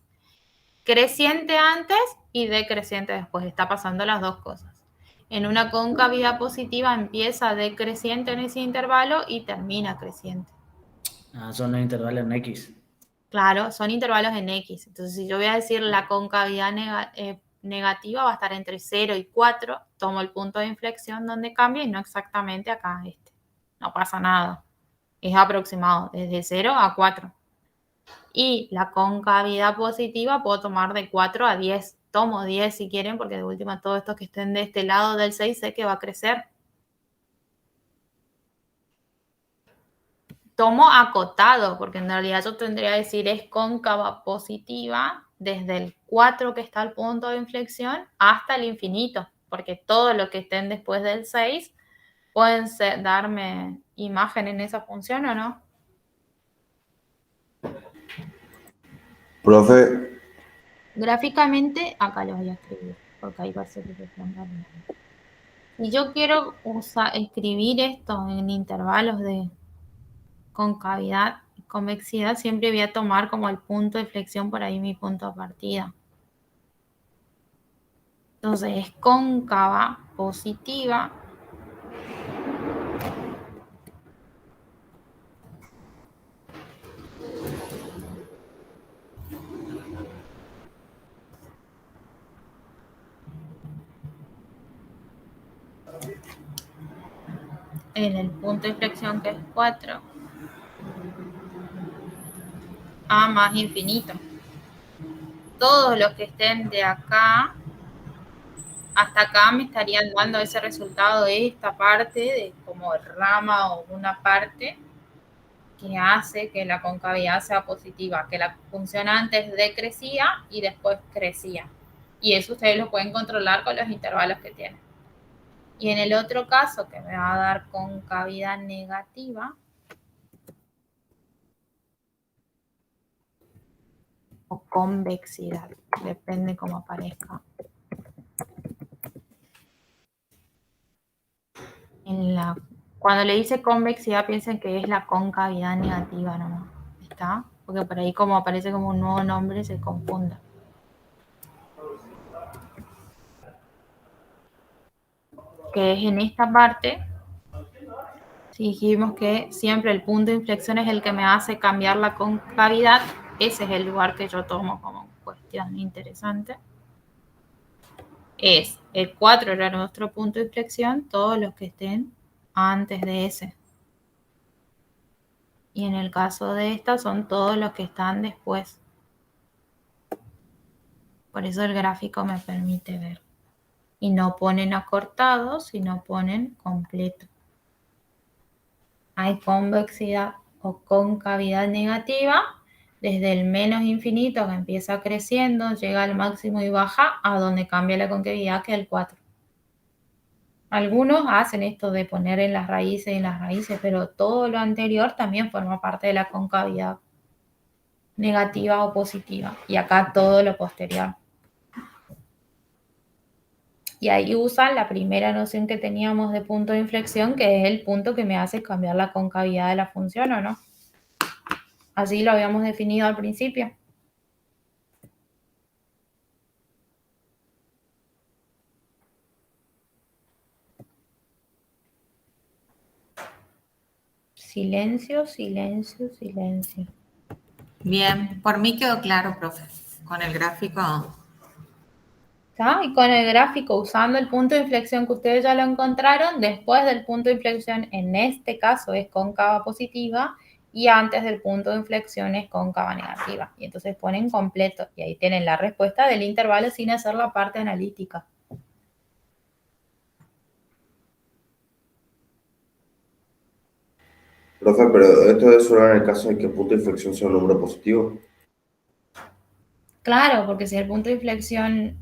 Speaker 1: creciente antes y decreciente después. Está pasando las dos cosas. En una concavidad positiva empieza decreciente en ese intervalo y termina creciente.
Speaker 8: Son los intervalos en X.
Speaker 1: Claro, son intervalos en X. Entonces, si yo voy a decir la concavidad negativa va a estar entre 0 y 4, tomo el punto de inflexión donde cambia y no exactamente acá este. No pasa nada. Es aproximado, desde 0 a 4. Y la concavidad positiva puedo tomar de 4 a 10. Tomo 10 si quieren, porque de última todos estos que estén de este lado del 6 sé que va a crecer. Tomo acotado, porque en realidad yo tendría que decir es cóncava positiva desde el 4 que está al punto de inflexión hasta el infinito, porque todo lo que estén después del 6 ¿Pueden darme imagen en esa función o no?
Speaker 6: Profe.
Speaker 1: Gráficamente, acá lo voy a escribir, porque ahí va a ser el rectangular. Si yo quiero escribir esto en intervalos de concavidad y convexidad, siempre voy a tomar como el punto de flexión por ahí mi punto de partida. Entonces es cóncava positiva. En el punto de inflexión que es 4. A más infinito. Todos los que estén de acá hasta acá me estarían dando ese resultado de esta parte, de como rama o una parte que hace que la concavidad sea positiva, que la función antes decrecía y después crecía. Y eso ustedes lo pueden controlar con los intervalos que tienen. Y en el otro caso, que me va a dar concavidad negativa, o convexidad, depende cómo aparezca. Cuando le dice convexidad, piensen que es la concavidad negativa nomás, ¿está? Porque por ahí como aparece como un nuevo nombre, se confunda. Que es en esta parte, si dijimos que siempre el punto de inflexión es el que me hace cambiar la concavidad, ese es el lugar que yo tomo como cuestión interesante. Es el 4 era nuestro punto de inflexión, todos los que estén antes de ese. Y en el caso de esta son todos los que están después. Por eso el gráfico me permite ver. Y no ponen acortados, sino ponen completo. Hay convexidad o concavidad negativa desde el menos infinito que empieza creciendo, llega al máximo y baja a donde cambia la concavidad, que es el 4. Algunos hacen esto de poner en las raíces, pero todo lo anterior también forma parte de la concavidad negativa o positiva. Y acá todo lo posterior. Y ahí usan la primera noción que teníamos de punto de inflexión, que es el punto que me hace cambiar la concavidad de la función, ¿o no? Así lo habíamos definido al principio. Silencio, silencio, silencio.
Speaker 7: Bien, por mí quedó claro, profe. Con el gráfico.
Speaker 1: ¿Está? Y con el gráfico, usando el punto de inflexión que ustedes ya lo encontraron, después del punto de inflexión, en este caso es cóncava positiva, y antes del punto de inflexión es cóncava negativa. Y entonces ponen completo, y ahí tienen la respuesta del intervalo sin hacer la parte analítica.
Speaker 6: Profe, pero esto es solo en el caso de que el punto de inflexión sea un número positivo.
Speaker 1: Claro, porque si el punto de inflexión...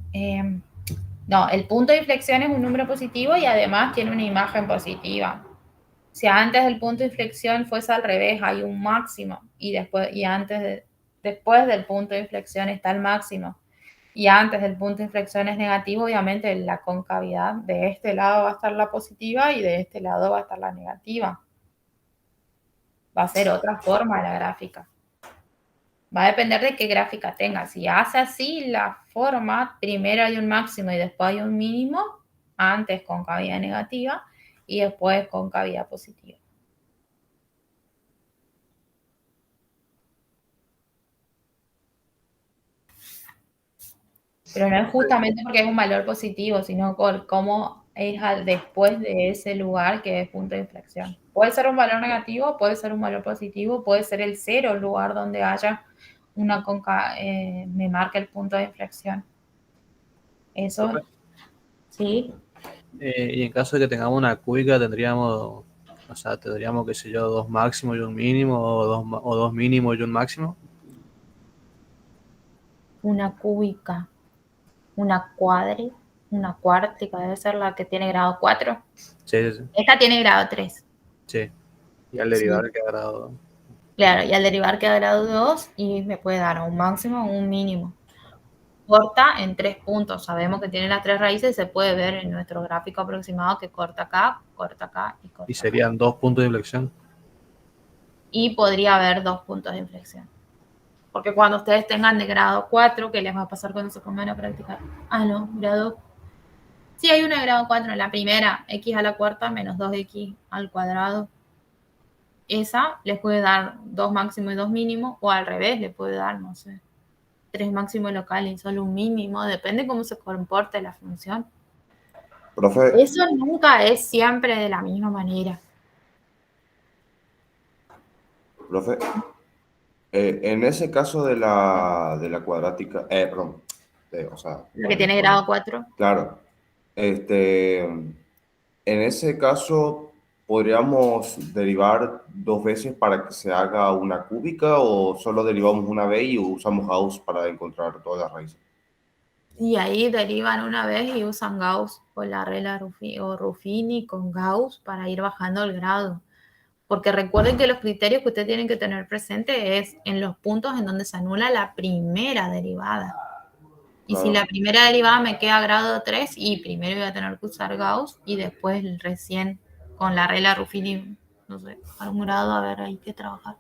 Speaker 1: no, el punto de inflexión es un número positivo y además tiene una imagen positiva. Si antes del punto de inflexión fuese al revés, hay un máximo y después del punto de inflexión está el máximo y antes del punto de inflexión es negativo, obviamente la concavidad de este lado va a estar la positiva y de este lado va a estar la negativa. Va a ser otra forma la gráfica. Va a depender de qué gráfica tenga. Si hace así la forma, primero hay un máximo y después hay un mínimo, antes concavidad negativa y después concavidad positiva. Pero no es justamente porque es un valor positivo, sino por cómo es después de ese lugar que es punto de inflexión. Puede ser un valor negativo, puede ser un valor positivo, puede ser el 0 el lugar donde haya una me marca el punto de inflexión. Eso, ¿sí?
Speaker 2: Y en caso de que tengamos una cúbica, tendríamos, qué sé yo, 2 máximos y un mínimo, o dos mínimos y un máximo.
Speaker 1: Una cúbica, una cuadre. una cuártica, debe ser la que tiene grado 4.
Speaker 2: Sí, sí.
Speaker 1: Esta tiene grado 3.
Speaker 2: Sí. Y al derivar queda grado 2.
Speaker 1: Claro, y al derivar queda grado 2 y me puede dar un máximo o un mínimo. Corta en 3 puntos. Sabemos que tiene las 3 raíces y se puede ver en nuestro gráfico aproximado que corta acá y corta acá.
Speaker 2: Y serían 2 puntos de inflexión.
Speaker 1: Y podría haber 2 puntos de inflexión. Porque cuando ustedes tengan de grado 4, ¿qué les va a pasar cuando se pongan a practicar? Ah, no, grado. Sí, hay una de grado 4. En la primera, x a la cuarta menos 2x al cuadrado. Esa les puede dar 2 máximo y 2 mínimo, o al revés, le puede dar, no sé, 3 máximo local y solo un mínimo. Depende cómo se comporte la función.
Speaker 6: Profe.
Speaker 1: Eso nunca es siempre de la misma manera.
Speaker 6: Profe, en ese caso de la cuadrática, perdón, o sea...
Speaker 1: La que tiene grado 4.
Speaker 6: Claro. En ese caso, ¿podríamos derivar 2 veces para que se haga una cúbica o solo derivamos una vez y usamos Gauss para encontrar todas las raíces?
Speaker 1: Y ahí derivan una vez y usan Gauss o la regla Ruffini con Gauss para ir bajando el grado. Porque recuerden que los criterios que ustedes tienen que tener presente es en los puntos en donde se anula la primera derivada. Y si la primera derivada me queda grado 3, y primero voy a tener que usar Gauss y después recién con la regla Ruffini, no sé, algún grado, a ver, hay que trabajar.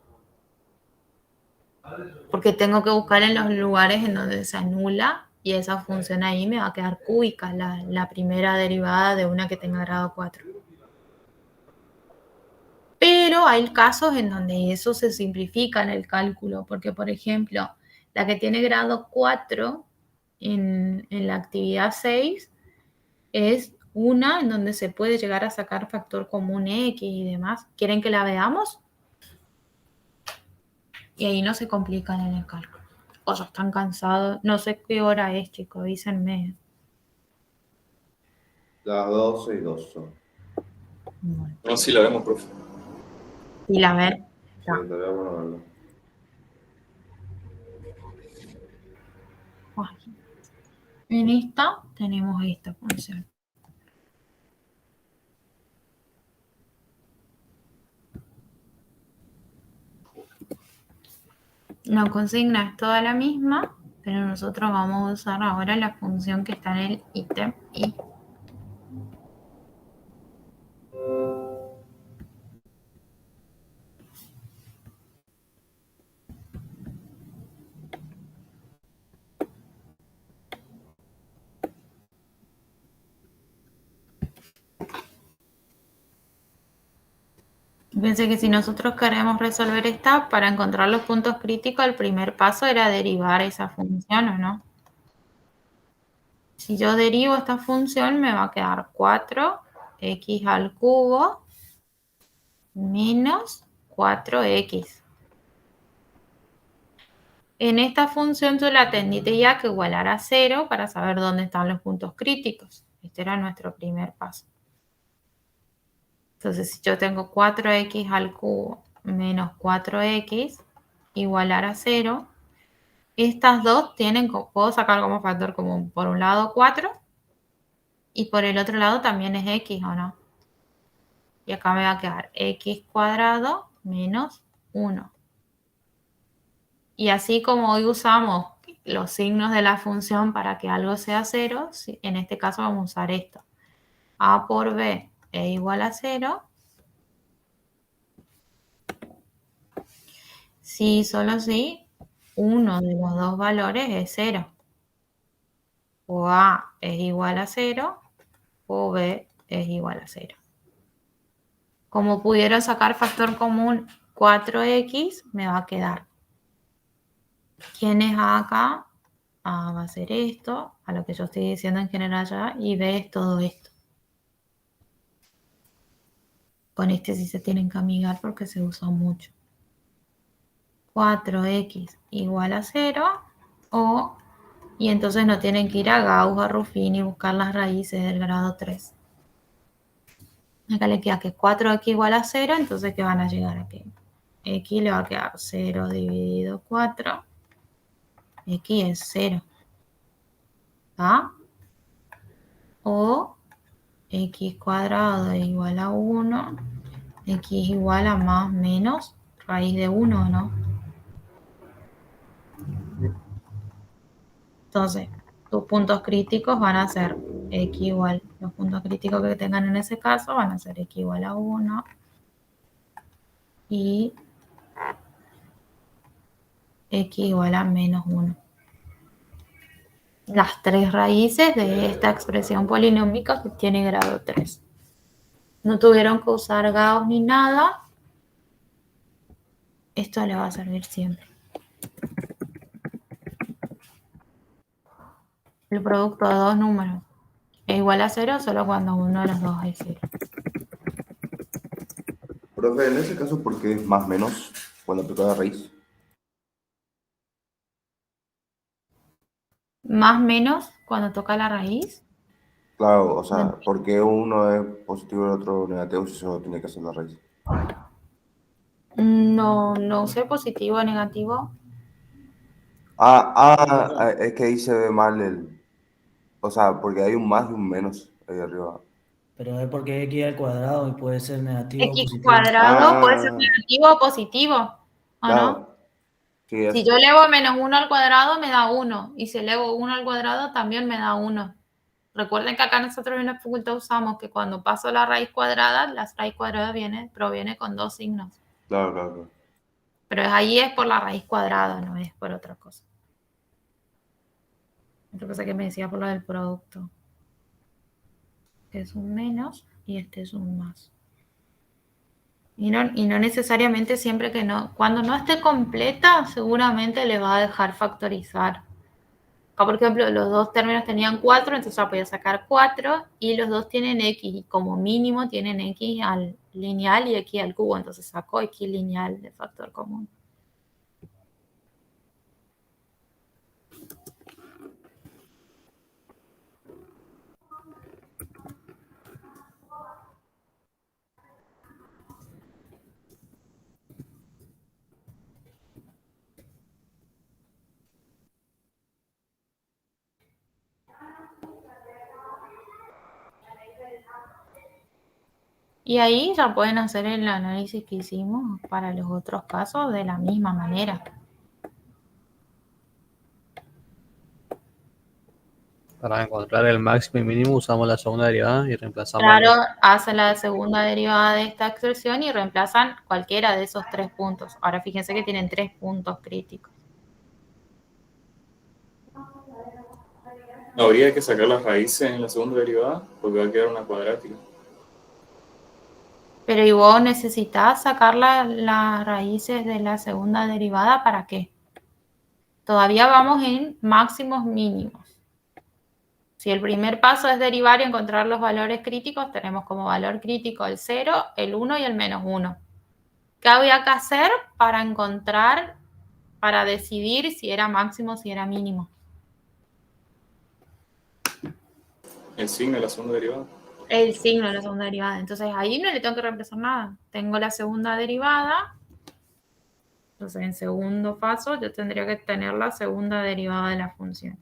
Speaker 1: Porque tengo que buscar en los lugares en donde se anula y esa función ahí me va a quedar cúbica, la primera derivada de una que tenga grado 4. Pero hay casos en donde eso se simplifica en el cálculo, porque por ejemplo, la que tiene grado 4 en la actividad 6 es una en donde se puede llegar a sacar factor común X y demás. ¿Quieren que la veamos? Y ahí no se complican en el cálculo. O ya están cansados. No sé qué hora es, chicos, avísenme.
Speaker 6: Las 12 y 2 son.
Speaker 1: Bueno.
Speaker 5: No, sí la vemos, profe.
Speaker 1: Y la ver.
Speaker 6: Sí, estaría bueno verlo.
Speaker 1: En esta tenemos esta función. La consigna es toda la misma, pero nosotros vamos a usar ahora la función que está en el ítem I. Fíjense que si nosotros queremos resolver esta, para encontrar los puntos críticos, el primer paso era derivar esa función, ¿o no? Si yo derivo esta función, me va a quedar 4x al cubo menos 4x. En esta función yo la tendría que igualar a 0 para saber dónde están los puntos críticos. Este era nuestro primer paso. Entonces, si yo tengo 4x al cubo menos 4x igualar a 0, estas dos puedo sacar como factor común por un lado 4 y por el otro lado también es x, ¿o no? Y acá me va a quedar x cuadrado menos 1. Y así como hoy usamos los signos de la función para que algo sea 0, en este caso vamos a usar esto. A por b es igual a 0. Si solo si uno de los dos valores es 0. O a es igual a 0 o b es igual a 0. Como pudieron sacar factor común 4x, me va a quedar. ¿Quién es a acá? A va a ser esto, a lo que yo estoy diciendo en general ya, y b es todo esto. Con este sí se tienen que amigar porque se usa mucho. 4x igual a 0 y entonces no tienen que ir a Gauss, a Ruffini y buscar las raíces del grado 3. Acá le queda que 4x igual a 0, entonces ¿qué van a llegar aquí? X le va a quedar 0 dividido 4. X es 0. ¿Ah? o x cuadrado es igual a 1, x igual a más menos raíz de 1, ¿no? Entonces, tus puntos críticos van a ser x igual, los puntos críticos que tengan en ese caso van a ser x igual a 1 y x igual a menos 1. Las tres raíces de esta expresión polinómica que tiene grado 3. No tuvieron que usar Gauss ni nada. Esto le va a servir siempre. El producto de dos números es igual a 0 solo cuando uno de los dos es 0.
Speaker 6: Profe, en ese caso, ¿por qué es más menos cuando aplica la raíz?
Speaker 1: Más menos cuando toca la raíz.
Speaker 6: Claro, o sea, ¿por qué uno es positivo y el otro negativo si solo tiene que hacer la raíz?
Speaker 1: No sé positivo o negativo.
Speaker 6: Es que ahí se ve mal el... O sea, porque hay un más y un menos ahí arriba.
Speaker 8: Pero es porque x al cuadrado y puede ser negativo o
Speaker 1: X
Speaker 8: positivo.
Speaker 1: cuadrado puede ser negativo o positivo, ¿o
Speaker 6: claro.
Speaker 1: no?
Speaker 6: Sí,
Speaker 1: Si yo elevo menos 1 al cuadrado me da 1. Y si elevo 1 al cuadrado también me da 1. Recuerden que acá nosotros en la facultad usamos que cuando paso la raíz cuadrada, la raíz cuadrada proviene con dos signos.
Speaker 6: Claro.
Speaker 1: Pero ahí es por la raíz cuadrada, no es por otra cosa. Otra cosa que me decía por lo del producto. Que es un menos y este es un más. Y no necesariamente siempre que no. Cuando no esté completa, seguramente le va a dejar factorizar. Acá, por ejemplo, los dos términos tenían 4, entonces ya podía sacar 4, y los dos tienen x, y como mínimo tienen x al lineal y x al cubo, entonces sacó x lineal de factor común. Y ahí ya pueden hacer el análisis que hicimos para los otros casos de la misma manera.
Speaker 2: Para encontrar el máximo y mínimo usamos la segunda derivada y reemplazamos.
Speaker 1: Claro, hacen la segunda derivada de esta expresión y reemplazan cualquiera de esos 3 puntos. Ahora fíjense que tienen 3 puntos críticos.
Speaker 5: ¿Habría que sacar las raíces en la segunda derivada? Porque va a quedar una cuadrática.
Speaker 1: Pero ¿y vos necesitas sacar las raíces de la segunda derivada para qué? Todavía vamos en máximos mínimos. Si el primer paso es derivar y encontrar los valores críticos, tenemos como valor crítico el 0, el 1 y el menos 1. ¿Qué había que hacer para decidir si era máximo o si era mínimo?
Speaker 5: El signo de la segunda derivada.
Speaker 1: El signo de la segunda derivada. Entonces ahí no le tengo que reemplazar nada. Tengo la segunda derivada. Entonces en segundo paso yo tendría que tener la segunda derivada de la función.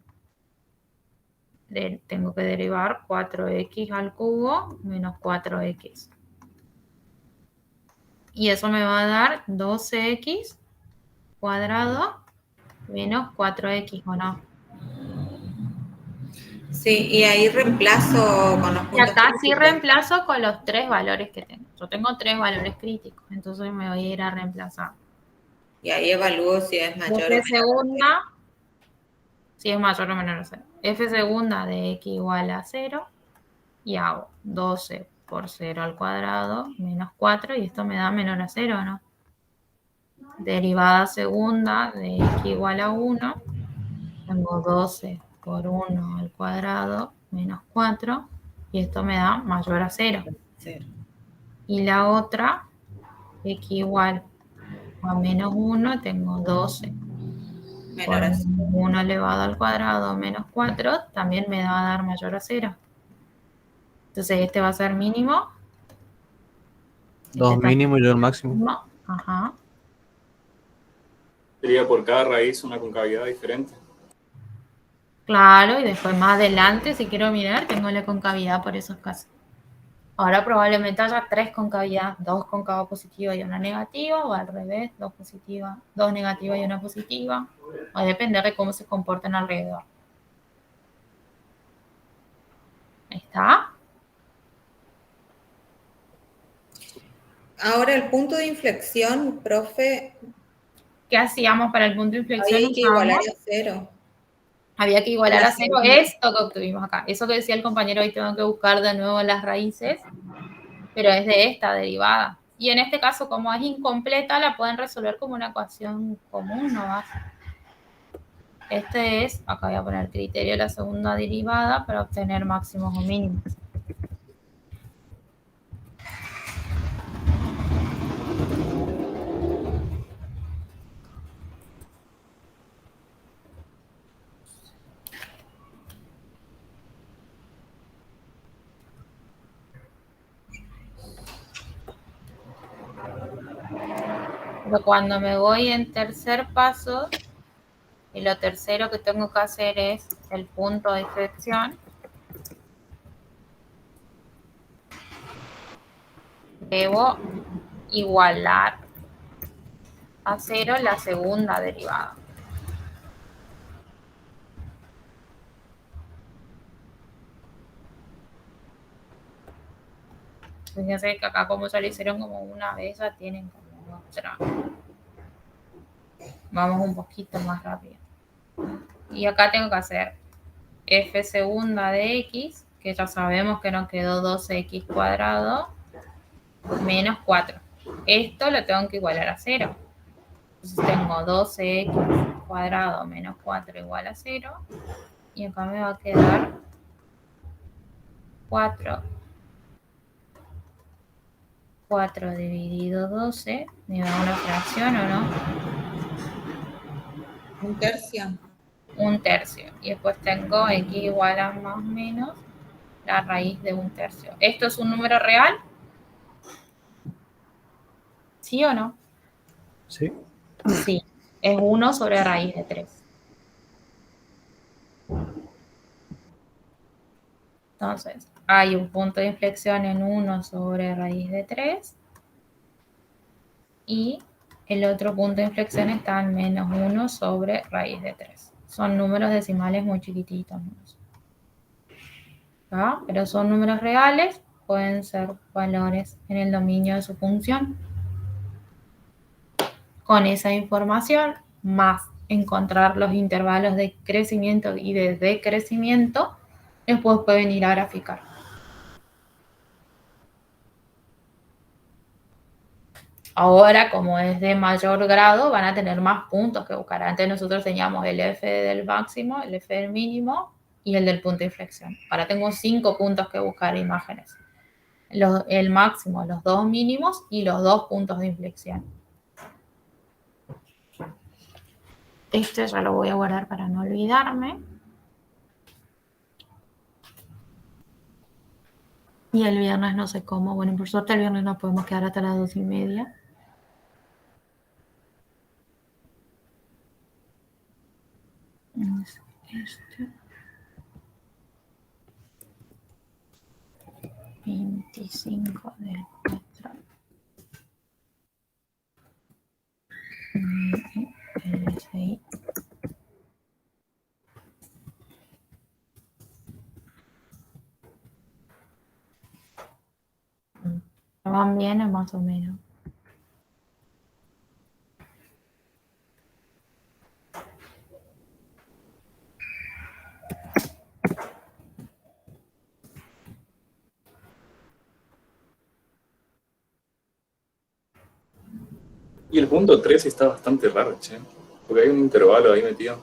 Speaker 1: Tengo que derivar 4x al cubo menos 4x. Y eso me va a dar 12x cuadrado menos 4x, ¿o no?
Speaker 7: Sí, y ahí reemplazo con los puntos.
Speaker 1: Y acá sí reemplazo con los 3 valores que tengo. Yo tengo 3 valores críticos, entonces me voy a ir a reemplazar.
Speaker 7: Y ahí evalúo si es mayor o menor.
Speaker 1: Segunda, si es mayor o menor a 0. F segunda de x igual a 0 y hago 12 por 0 al cuadrado menos 4 y esto me da menor a 0, ¿no? Derivada segunda de x igual a 1, tengo 12 por 1 al cuadrado menos 4 y esto me da mayor a 0. Y la otra, x igual a menos 1, tengo 12 por 1 elevado al cuadrado menos 4, también me va a dar mayor a 0. Entonces este va a ser mínimo.
Speaker 2: 2 mínimo y yo el máximo.
Speaker 1: Ajá.
Speaker 5: Sería por cada raíz una concavidad diferente.
Speaker 1: Claro, y después más adelante, si quiero mirar, tengo la concavidad por esos casos. Ahora probablemente haya 3 concavidades, 2 concava positiva y una negativa, o al revés, 2 positivas, 2 negativas y una positiva. Va a depender de cómo se comporten alrededor. Ahí está.
Speaker 7: Ahora el punto de inflexión, profe.
Speaker 1: ¿Qué hacíamos para el punto de inflexión?
Speaker 7: Había que igualar a 0.
Speaker 1: Había que igualar a 0 esto que obtuvimos acá. Eso que decía el compañero, hoy tengo que buscar de nuevo las raíces, pero es de esta derivada. Y en este caso, como es incompleta, la pueden resolver como una ecuación común, ¿no? Este es, acá voy a poner el criterio de la segunda derivada para obtener máximos o mínimos. Pero cuando me voy en tercer paso, y lo tercero que tengo que hacer es el punto de inflexión, debo igualar a 0 la segunda derivada. Fíjense que acá como ya lo hicieron como una vez, ya tienen como otra. Vamos un poquito más rápido. Y acá tengo que hacer f segunda de x, que ya sabemos que nos quedó 12x cuadrado, menos 4. Esto lo tengo que igualar a 0. Entonces tengo 12x cuadrado menos 4 igual a 0. Y acá me va a quedar 4. 4 dividido 12, ¿me da una fracción o no?
Speaker 7: Un tercio.
Speaker 1: Un tercio. Y después tengo x igual a más o menos la raíz de un tercio. ¿Esto es un número real? ¿Sí o no?
Speaker 2: Sí.
Speaker 1: Sí. Es 1 sobre raíz de 3. Entonces, hay un punto de inflexión en 1 sobre raíz de 3. Y el otro punto de inflexión está en menos 1 sobre raíz de 3. Son números decimales muy chiquititos. ¿Ah? Pero son números reales, pueden ser valores en el dominio de su función. Con esa información, más encontrar los intervalos de crecimiento y de decrecimiento, después pueden ir a graficar. Ahora, como es de mayor grado, van a tener más puntos que buscar. Antes nosotros teníamos el f del máximo, el f del mínimo y el del punto de inflexión. Ahora tengo 5 puntos que buscar imágenes. El máximo, los 2 mínimos y los 2 puntos de inflexión. Este ya lo voy a guardar para no olvidarme. Y el viernes no sé cómo. Bueno, por suerte el viernes nos podemos quedar hasta las 2:30. Este. 25 del 4. El 6. ¿Van bien o más o menos?
Speaker 5: Y el punto 3 está bastante raro, che. Porque hay un intervalo ahí metido.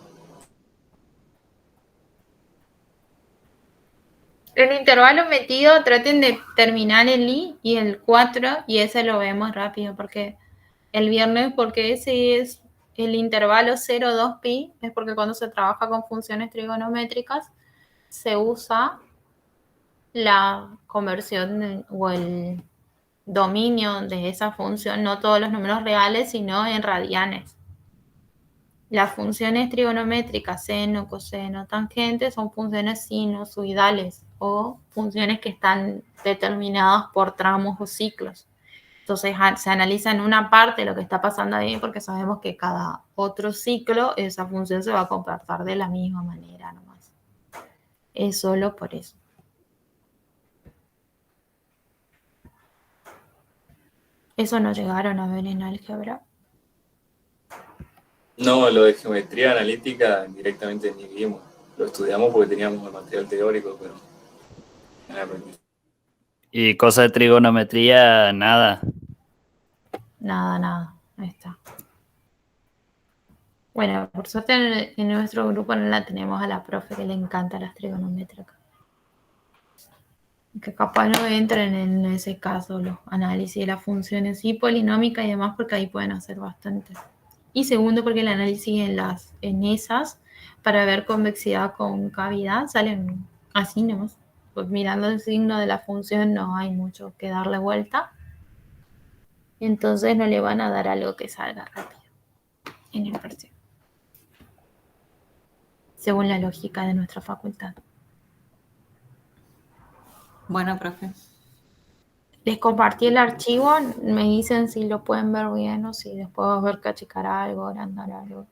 Speaker 1: El intervalo metido, traten de terminar el i y el 4, y ese lo vemos rápido, porque el viernes, porque ese es el intervalo 0,2pi, es porque cuando se trabaja con funciones trigonométricas, se usa la conversión o el dominio de esa función, no todos los números reales, sino en radianes. Las funciones trigonométricas, seno, coseno, tangente, son funciones sinusoidales o funciones que están determinadas por tramos o ciclos. Entonces se analiza en una parte lo que está pasando ahí porque sabemos que cada otro ciclo esa función se va a comportar de la misma manera nomás. Es solo por eso. ¿Eso no llegaron a ver en álgebra?
Speaker 5: No, lo de geometría analítica directamente ni vimos. Lo estudiamos porque teníamos el material teórico, pero no aprendí.
Speaker 3: Y cosas de trigonometría, nada.
Speaker 1: Nada. Ahí está. Bueno, por suerte en nuestro grupo no la tenemos a la profe que le encanta las trigonométricas. Que capaz no entren en ese caso los análisis de las funciones y polinómicas y demás, porque ahí pueden hacer bastante. Y segundo, porque el análisis en esas, para ver convexidad con cavidad, salen así nomás. Pues mirando el signo de la función no hay mucho que darle vuelta. Entonces no le van a dar algo que salga rápido en el parcial, según la lógica de nuestra facultad.
Speaker 7: Bueno, profe.
Speaker 1: Les compartí el archivo, me dicen si lo pueden ver bien o si después va a ver que achicar algo, agrandar algo.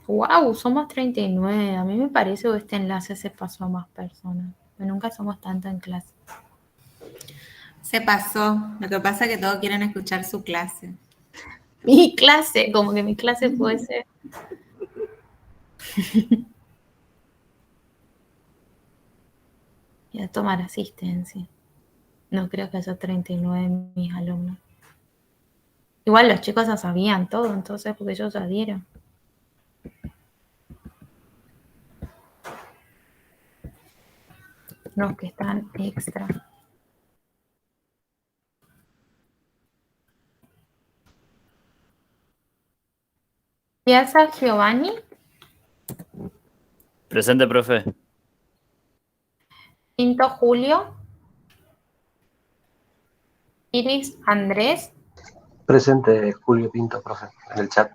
Speaker 1: Wow, somos 39. A mí me parece que este enlace se pasó a más personas. Pero nunca somos tanto en clase.
Speaker 7: Se pasó. Lo que pasa es que todos quieren escuchar su clase.
Speaker 1: Mi clase, como que mi clase puede ser. Y a tomar asistencia. No creo que haya 39 mis alumnos. Igual los chicos ya sabían todo, entonces, porque ellos ya dieron. Los que están extra. Piazza Giovanni.
Speaker 3: Presente, profe.
Speaker 1: Pinto Julio. Iris Andrés.
Speaker 9: Presente Julio Pinto, profe, en el chat.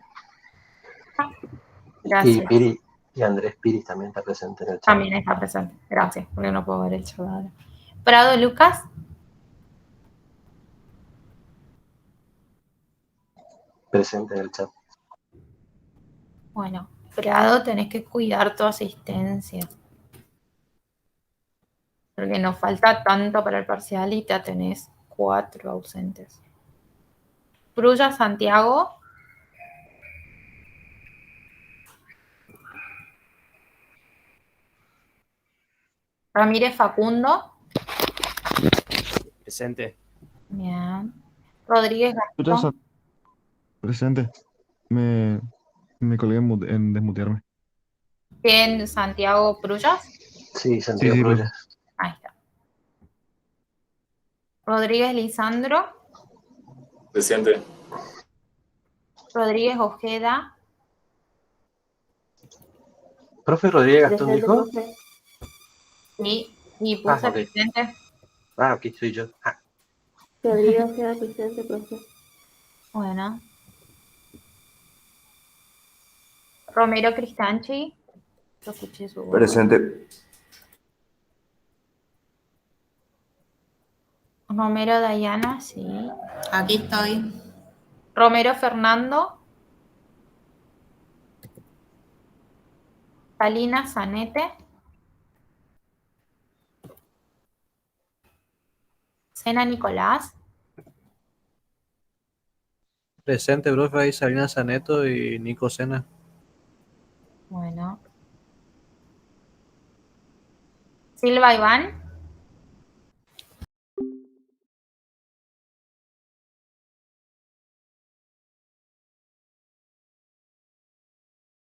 Speaker 1: Gracias.
Speaker 9: Y Andrés Piris también está presente en el chat.
Speaker 1: También está presente. Gracias, porque no puedo haber hecho nada. Prado Lucas.
Speaker 9: Presente en el chat.
Speaker 1: Bueno, Prado, tenés que cuidar tu asistencia. Porque nos falta tanto para el parcial y ya tenés 4 ausentes. Brulla Santiago. Ramírez Facundo.
Speaker 2: Presente.
Speaker 1: Bien. Rodríguez Gastón.
Speaker 11: Presente. Me colgué en desmutearme.
Speaker 1: ¿Quién? ¿Santiago Prullas?
Speaker 9: Sí, Santiago Prullas.
Speaker 1: Ahí está. Rodríguez Lisandro.
Speaker 5: Presente.
Speaker 1: Rodríguez Ojeda.
Speaker 9: ¿Profe Rodríguez Gastón dijo?
Speaker 1: Sí, y puse
Speaker 9: okay.
Speaker 1: Presente.
Speaker 9: Ok, soy yo.
Speaker 10: Rodríguez Ojeda presente, profe.
Speaker 1: Bueno. Romero Cristanchi. Yo escuché su voz.
Speaker 6: Presente.
Speaker 1: Romero Dayana, sí.
Speaker 7: Aquí estoy.
Speaker 1: Romero Fernando. Salina Zanete. Sena Nicolás.
Speaker 2: Presente, profe, ahí Salina Zaneto y Nico Sena.
Speaker 1: Bueno. Silva Iván.